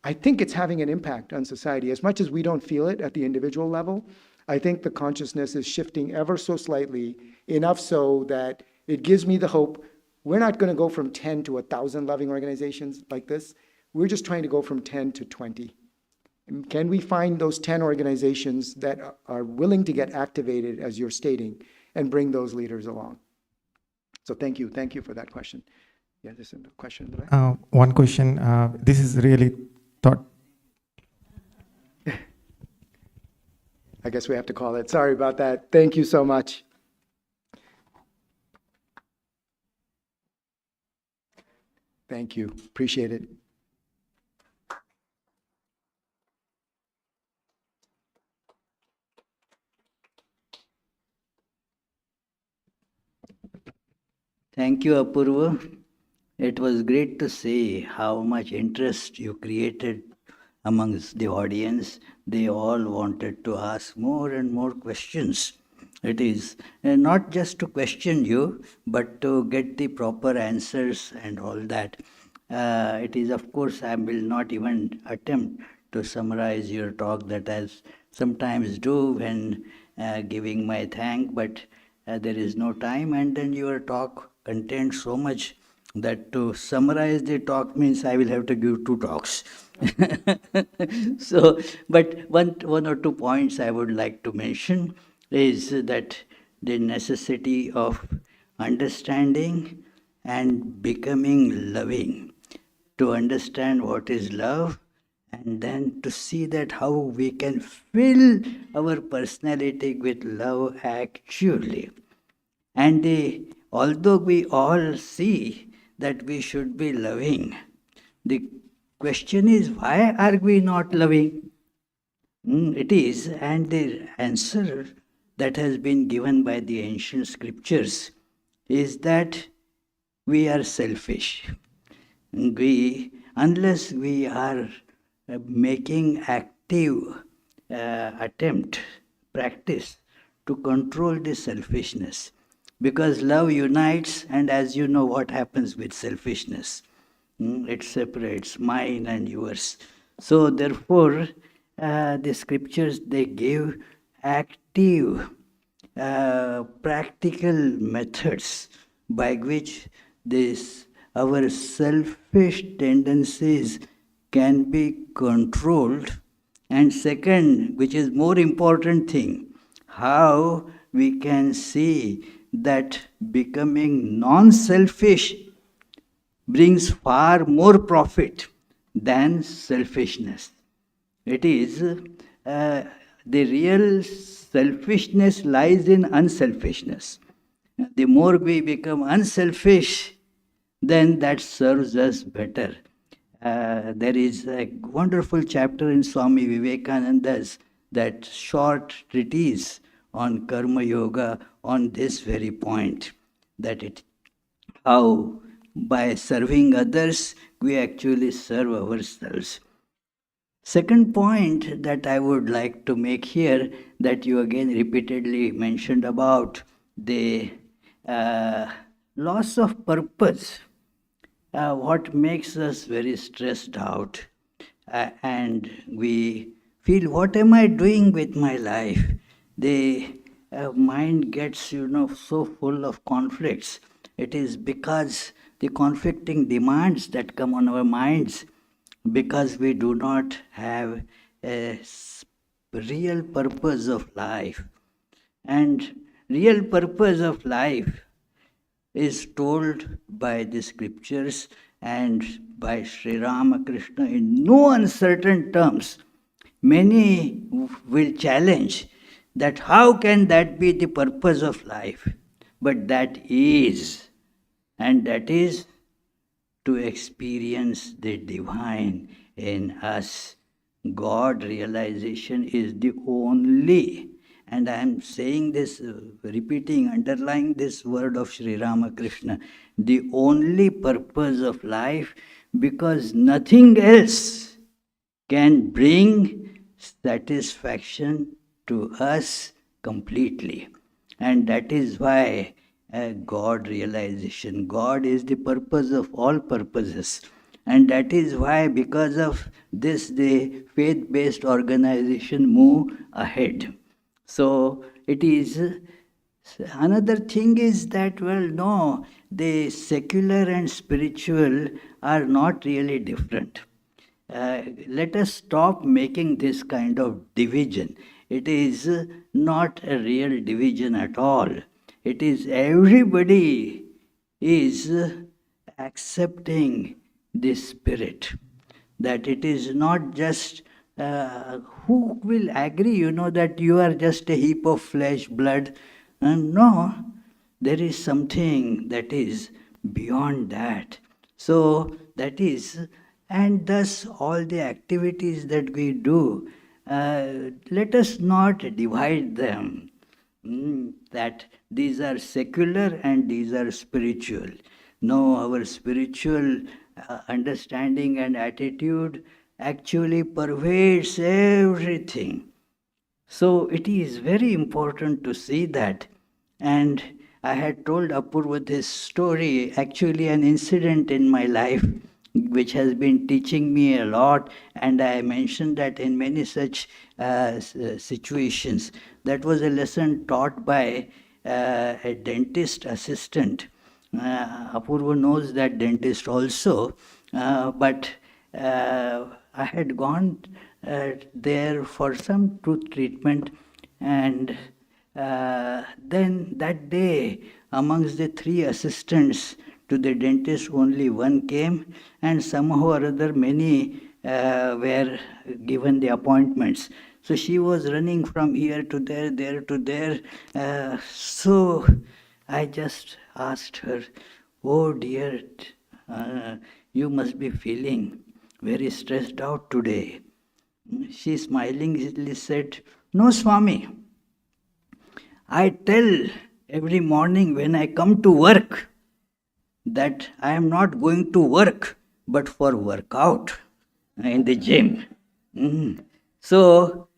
I think it's having an impact on society. As much as we don't feel it at the individual level, I think the consciousness is shifting ever so slightly, enough so that it gives me the hope. We're not going to go from 10 to 1,000 loving organizations like this. We're just trying to go from 10 to 20. And can we find those 10 organizations that are willing to get activated, as you're stating, and bring those leaders along? So thank you. Thank you for that question. Yeah, there's a question in the back. One question. This is really thought. I guess we have to call it. Sorry about that. Thank you so much. Thank you. Appreciate it. Thank you, Apurva. It was great to see how much interest you created amongst the audience. They all wanted to ask more and more questions. It is not just to question you, but to get the proper answers and all that. It is, of course, I will not even attempt to summarize your talk that I sometimes do when giving my thank, but there is no time, and then your talk contains so much that to summarize the talk means I will have to give two talks. So, but one or two points I would like to mention is that the necessity of understanding and becoming loving, to understand what is love, and then to see that how we can fill our personality with love actually. And although we all see that we should be loving, the question is, why are we not loving? It is, and the answer that has been given by the ancient scriptures is that we are selfish. Unless we are making active practice to control this selfishness, because love unites, and as you know what happens with selfishness, it separates mine and yours. So therefore, the scriptures, they give active practical methods by which this our selfish tendencies can be controlled. And second, which is more important thing, how we can see that becoming non-selfish brings far more profit than selfishness. It is the real selfishness lies in unselfishness. The more we become unselfish, then that serves us better. There is a wonderful chapter in Swami Vivekananda's that short treatise on Karma Yoga on this very point, that it how by serving others we actually serve ourselves. Second point that I would like to make here, that you again repeatedly mentioned about the loss of purpose, what makes us very stressed out, and we feel, what am I doing with my life? The mind gets, so full of conflicts. It is because the conflicting demands that come on our minds, because we do not have a real purpose of life. And real purpose of life is told by the scriptures and by Sri Ramakrishna in no uncertain terms. Many will challenge that how can that be the purpose of life? But that is, and that is to experience the divine in us. God realization is the only, and I am saying this, repeating, underlying this word of Sri Ramakrishna, the only purpose of life, because nothing else can bring satisfaction to us completely. And that is why God realization, God is the purpose of all purposes. And that is why, because of this, the faith-based organization move ahead. So it is, another thing is that, well, no, the secular and spiritual are not really different. Let us stop making this kind of division. It is not a real division at all. It is everybody is accepting the spirit, that it is not just who will agree, that you are just a heap of flesh, blood. No, there is something that is beyond that. So that is, and thus all the activities that we do, let us not divide them, that these are secular and these are spiritual. No, our spiritual understanding and attitude actually pervades everything. So it is very important to see that. And I had told Apurva this story, actually an incident in my life, which has been teaching me a lot. And I mentioned that in many such situations. That was a lesson taught by a dentist assistant. Apurva knows that dentist also, but I had gone there for some tooth treatment, and then that day, amongst the three assistants to the dentist, only one came, and somehow or other many were given the appointments. So she was running from here to there to there. So I just asked her, "Oh dear, you must be feeling very stressed out today." She smilingly said, "No, Swami. I tell every morning when I come to work that I am not going to work but for workout in the gym. Mm. So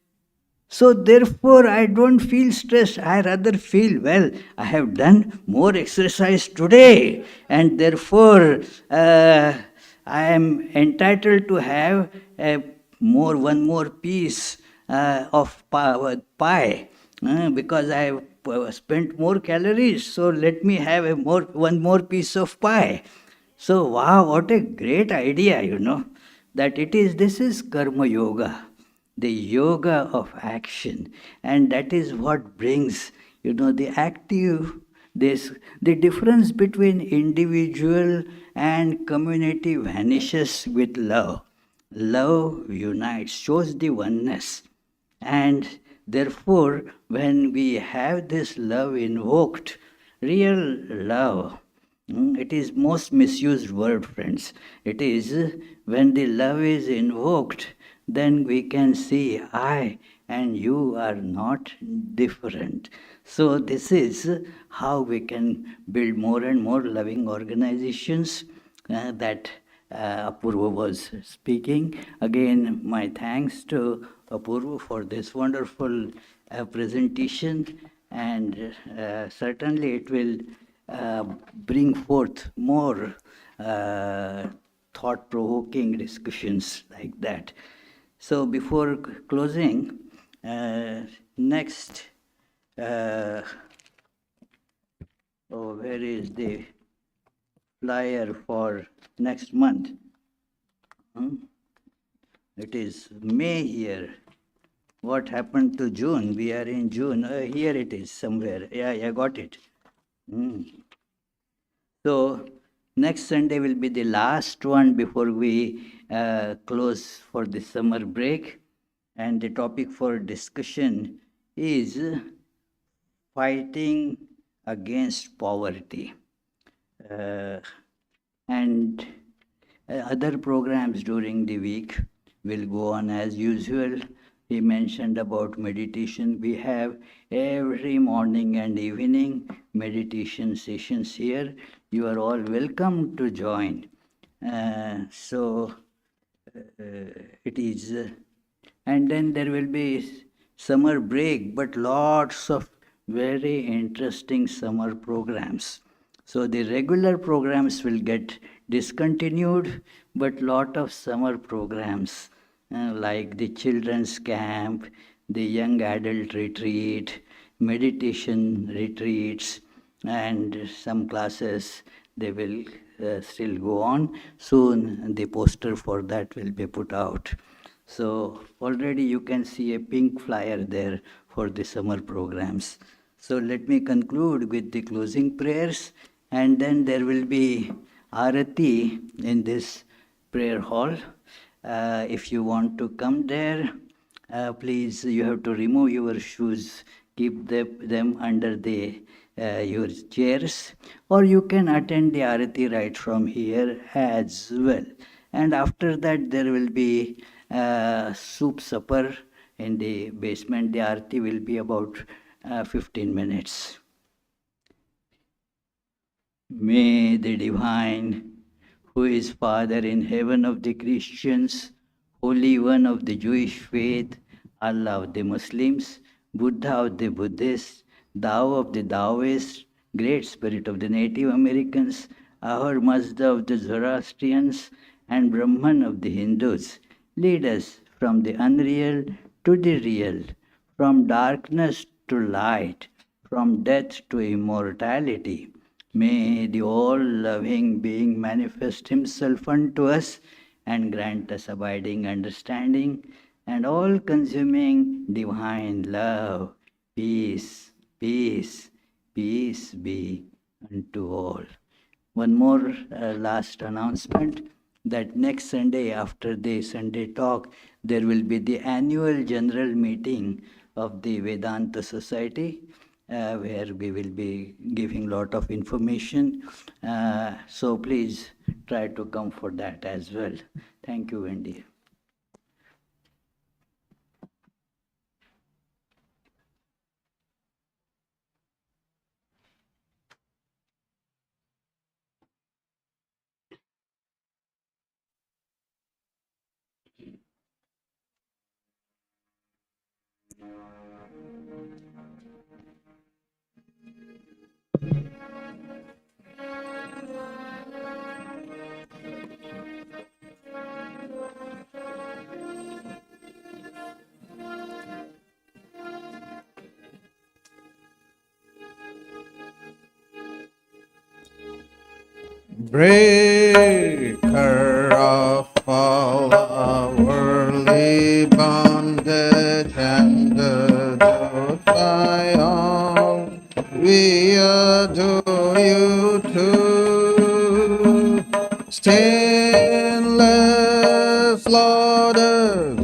therefore, I don't feel stressed. I rather feel, well, I have done more exercise today, and therefore I am entitled to have one more piece of pie because I have spent more calories. So let me have one more piece of pie. So wow, what a great idea, that this is karma yoga, the yoga of action, and that is what brings the active, the difference between individual and community vanishes with love. Love unites, shows the oneness, and therefore when we have this love invoked, real love, it is most misused word, friends. It is when the love is invoked, then we can see I and you are not different. So this is how we can build more and more loving organizations that Apurva was speaking. Again, my thanks to Apurva for this wonderful presentation, and certainly it will bring forth more thought-provoking discussions like that. So before closing, next, where is the flyer for next month? It is May here. What happened to June? We are in June. Here it is somewhere. Yeah, I got it. So next Sunday will be the last one before we close for the summer break. And the topic for discussion is fighting against poverty. And other programs during the week will go on as usual. He mentioned about meditation. We have every morning and evening meditation sessions here. You are all welcome to join. It is, and then there will be summer break, but lots of very interesting summer programs. So the regular programs will get discontinued, but lot of summer programs like the children's camp, the young adult retreat, meditation retreats, and some classes, they will still go on. Soon the poster for that will be put out. So already you can see a pink flyer there for the summer programs. So let me conclude with the closing prayers, and then there will be Arati in this prayer hall. If you want to come there, please, you have to remove your shoes, keep them under your chairs, or you can attend the Arati right from here as well. And after that, there will be soup supper in the basement. The Arati will be about 15 minutes. May the divine, who is Father in heaven of the Christians, Holy One of the Jewish faith, Allah of the Muslims, Buddha of the Buddhists, Tao of the Taoists, Great Spirit of the Native Americans, Ahur Mazda of the Zoroastrians, and Brahman of the Hindus, lead us from the unreal to the real, from darkness to light, from death to immortality. May the all-loving being manifest himself unto us and grant us abiding understanding and all-consuming divine love. Peace, peace, peace be unto all. One more last announcement that next Sunday, after the Sunday talk, there will be the annual general meeting of the Vedanta Society, where we will be giving lot of information. So please try to come for that as well. Thank you, Wendy. Breaker of all our worldly bondage and adored by all, we adore you too. Stainless Lord of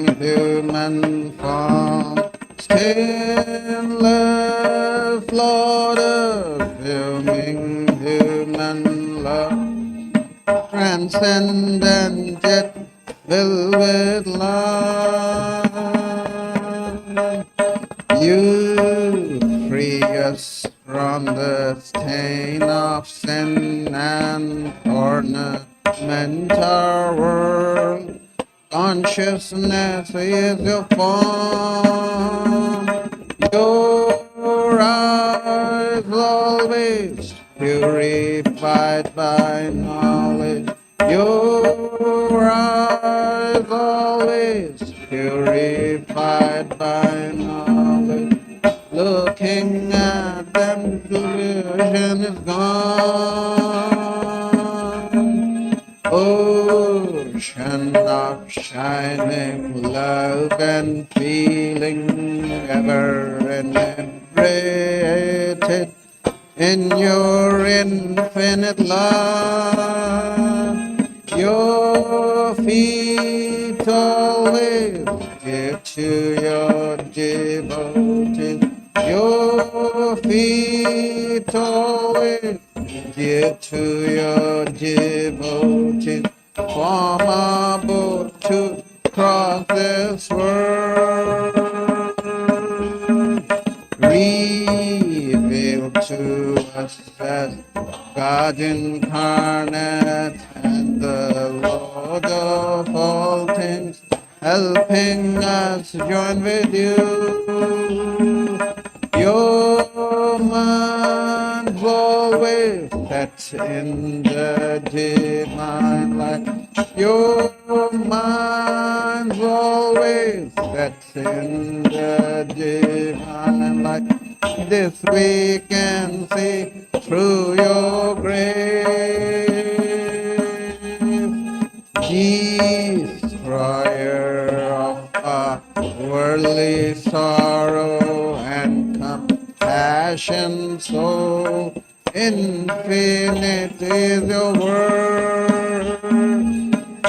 human form, stainless Lord of human love, transcendent yet filled with love. You free us from the stain of sin and ornament our world. Consciousness is your form. Your eyes always purified by knowledge. Your eyes always purified by knowledge. Looking at them, delusion is gone. Ocean of shining love and feeling, ever inebriated in your infinite love. Your feet always give to your devoted. Your feet always give to your devoted. Form a boat to cross this world. Reveal to us as God incarnate and the Lord of all things, helping us join with you. Your mind's always set in the divine light. Your mind's always set in the divine light. This we can see through your grace. Destroyer of our worldly sorrow and compassion so infinite is your word.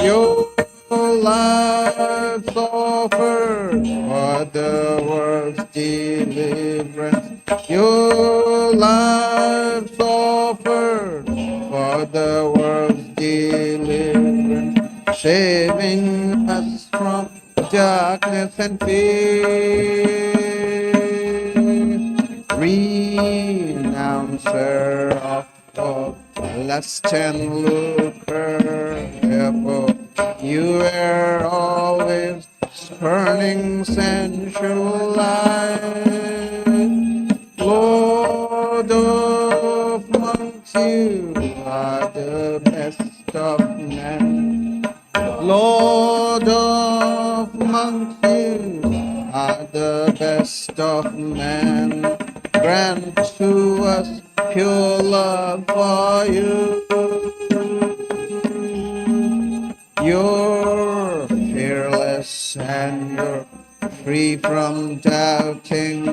Your life offered for the world's deliverance. Your life offered for the world's deliverance, saving us from darkness and fear. renouncer of all lust and lucre. Therefore, you were always spurning sensual life. Lord of monks, you are the best of men. Lord of monks, you are the best of men. Grant to us pure love for you. You're fearless and you're free from doubting,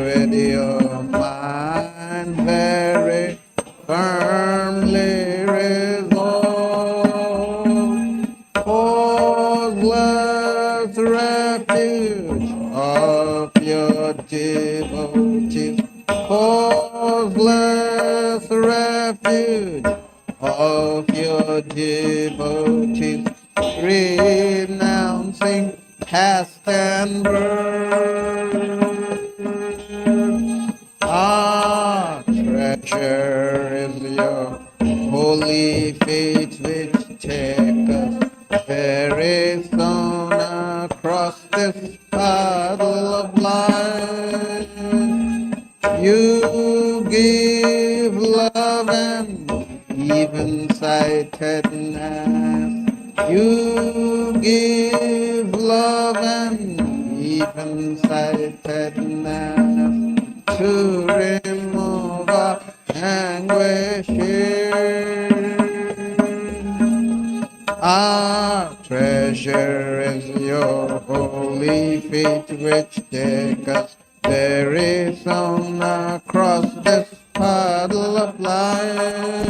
with your mind very firmly resolved. Causeless refuge of your devotees, causeless refuge of your devotees, renouncing past and birth. Our treasure is your holy faith, which take us very soon across this puddle of life. You give love and even-sightedness. You give love and even-sightedness to remove our anguish here. Our treasure is your holy feet, which take us very soon across this puddle of life.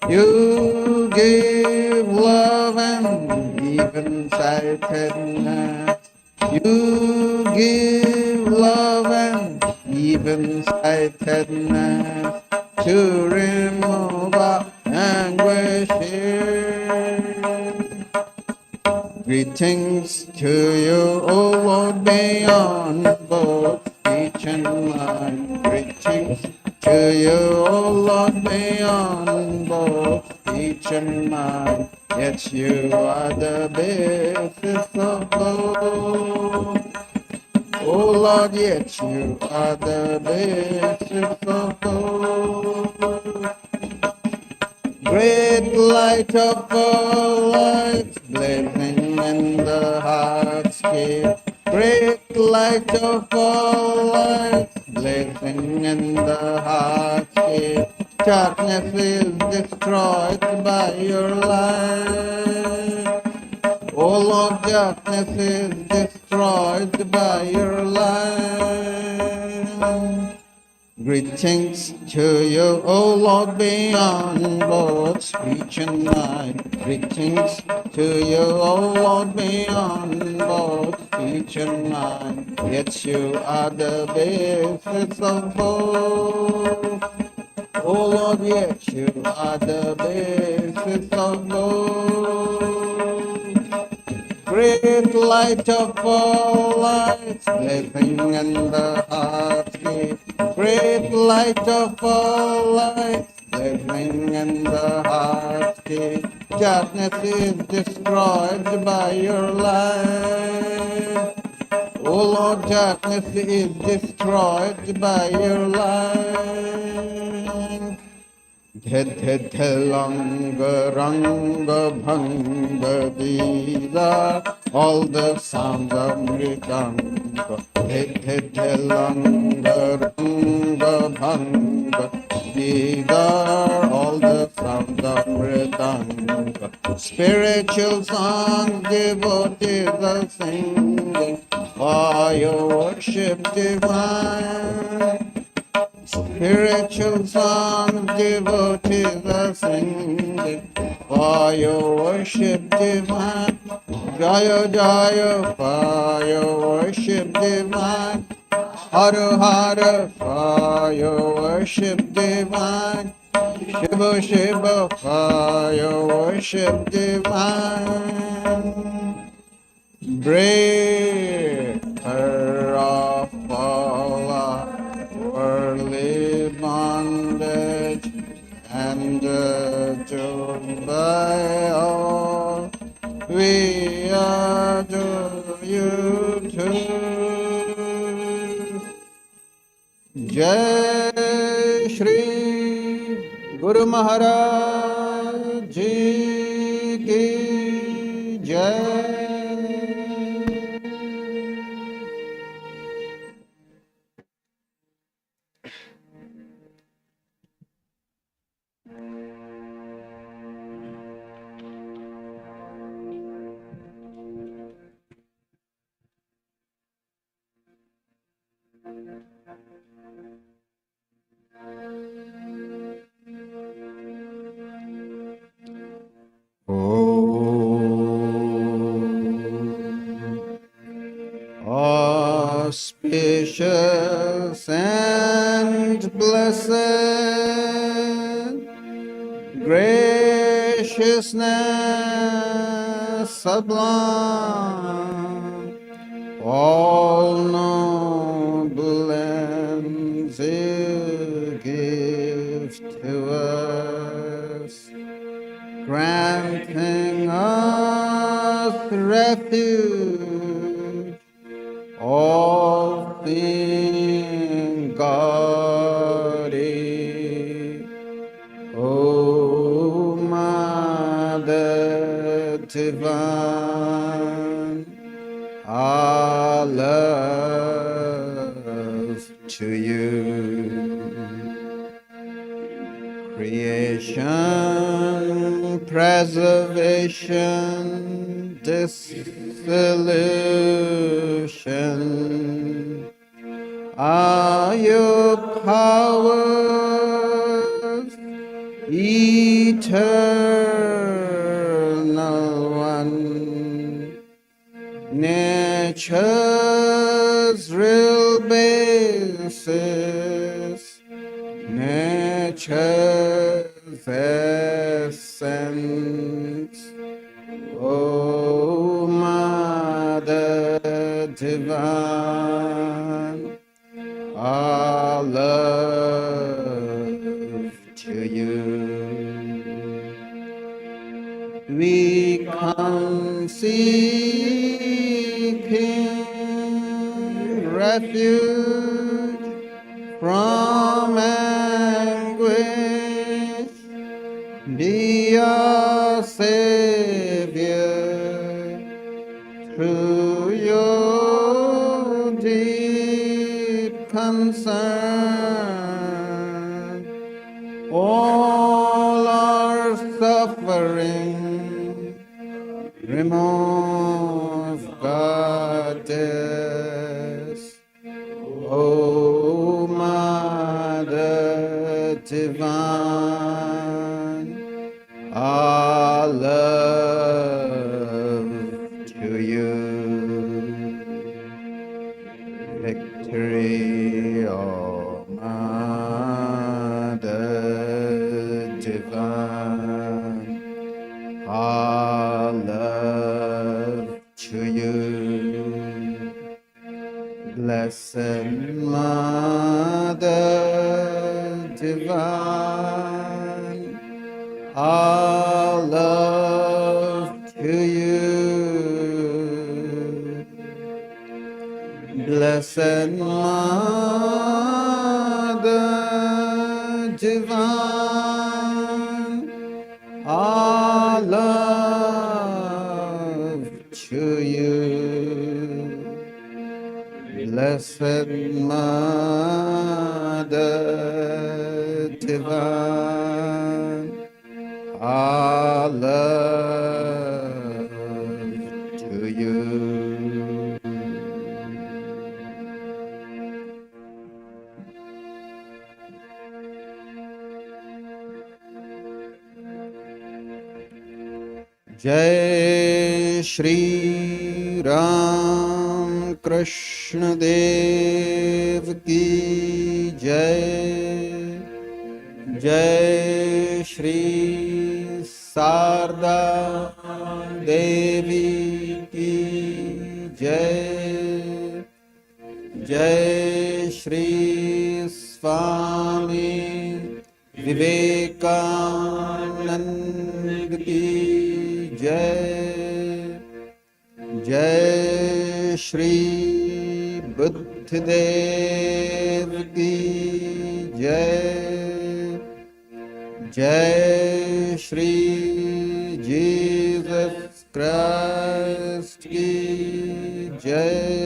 You give love and even-sightedness. You give love and even-sightedness to remove our anguish here. Greetings to you, O Lord, beyond both speech and mind. Greetings to you, O Lord, beyond both speech and mind. Yet you are the basis of both. O Lord, yet you are the basis of both. Great light of all lights, blazing in the heart's cave. Great light of all lights, blazing in the heart's cave. Darkness is destroyed by your light. Oh Lord, darkness is destroyed by your light. Greetings to you, O Lord, beyond both speech and mind. Greetings to you, O Lord, beyond both speech and mind. Yet you are the basis of both. O Lord, yet you are the basis of both. Great light of all lights, blazing in the heart's gate. Great light of all lights, blazing in the heart's gate. Darkness is destroyed by your light. Oh Lord, darkness is destroyed by your light. Langa Ranga Bhanga, these are all the sounds of Mridanga. Langa Ranga Bhanga, these are all the sounds of Mridanga. Spiritual songs devotees are singing for your worship divine. Spiritual songs devotees are singing for your worship divine. Jaya Jaya for your worship divine. Hara Hara for your worship divine. Shiva Shiva for your worship divine. Breaker of all our you too. Jai Shri Guru Maharaj Ji Ki Jai. Auspicious and blessed, graciousness sublime, all noble ends you give to us, granting us refuge, all things gaudy. O Mother Divine, our love to you. Creation, preservation, dissolution are your powers, eternal one. Nature's real basis, nature's essence. O Mother Divine, our love to you. We come seeking refuge from anguish. Be our Savior through your deep concern. All our suffering remove, Goddess. O Mother Divine, our love to you. Victory, O Mother Divine, our love to you. Blessed Mother Divine, our love to you. Blessed Mother Divine, our love to you. Blessed Mother Divine, our love to you. Jai Shri Ram Krishna Dev Ki Jai. Jai Shri Sarda Devi Ki Jai. Jai Shri Swami Vivekananda Ki Jai. Jai Shri Buddhadev ki Jai. Jai Shri Jesus Christ ki Jai.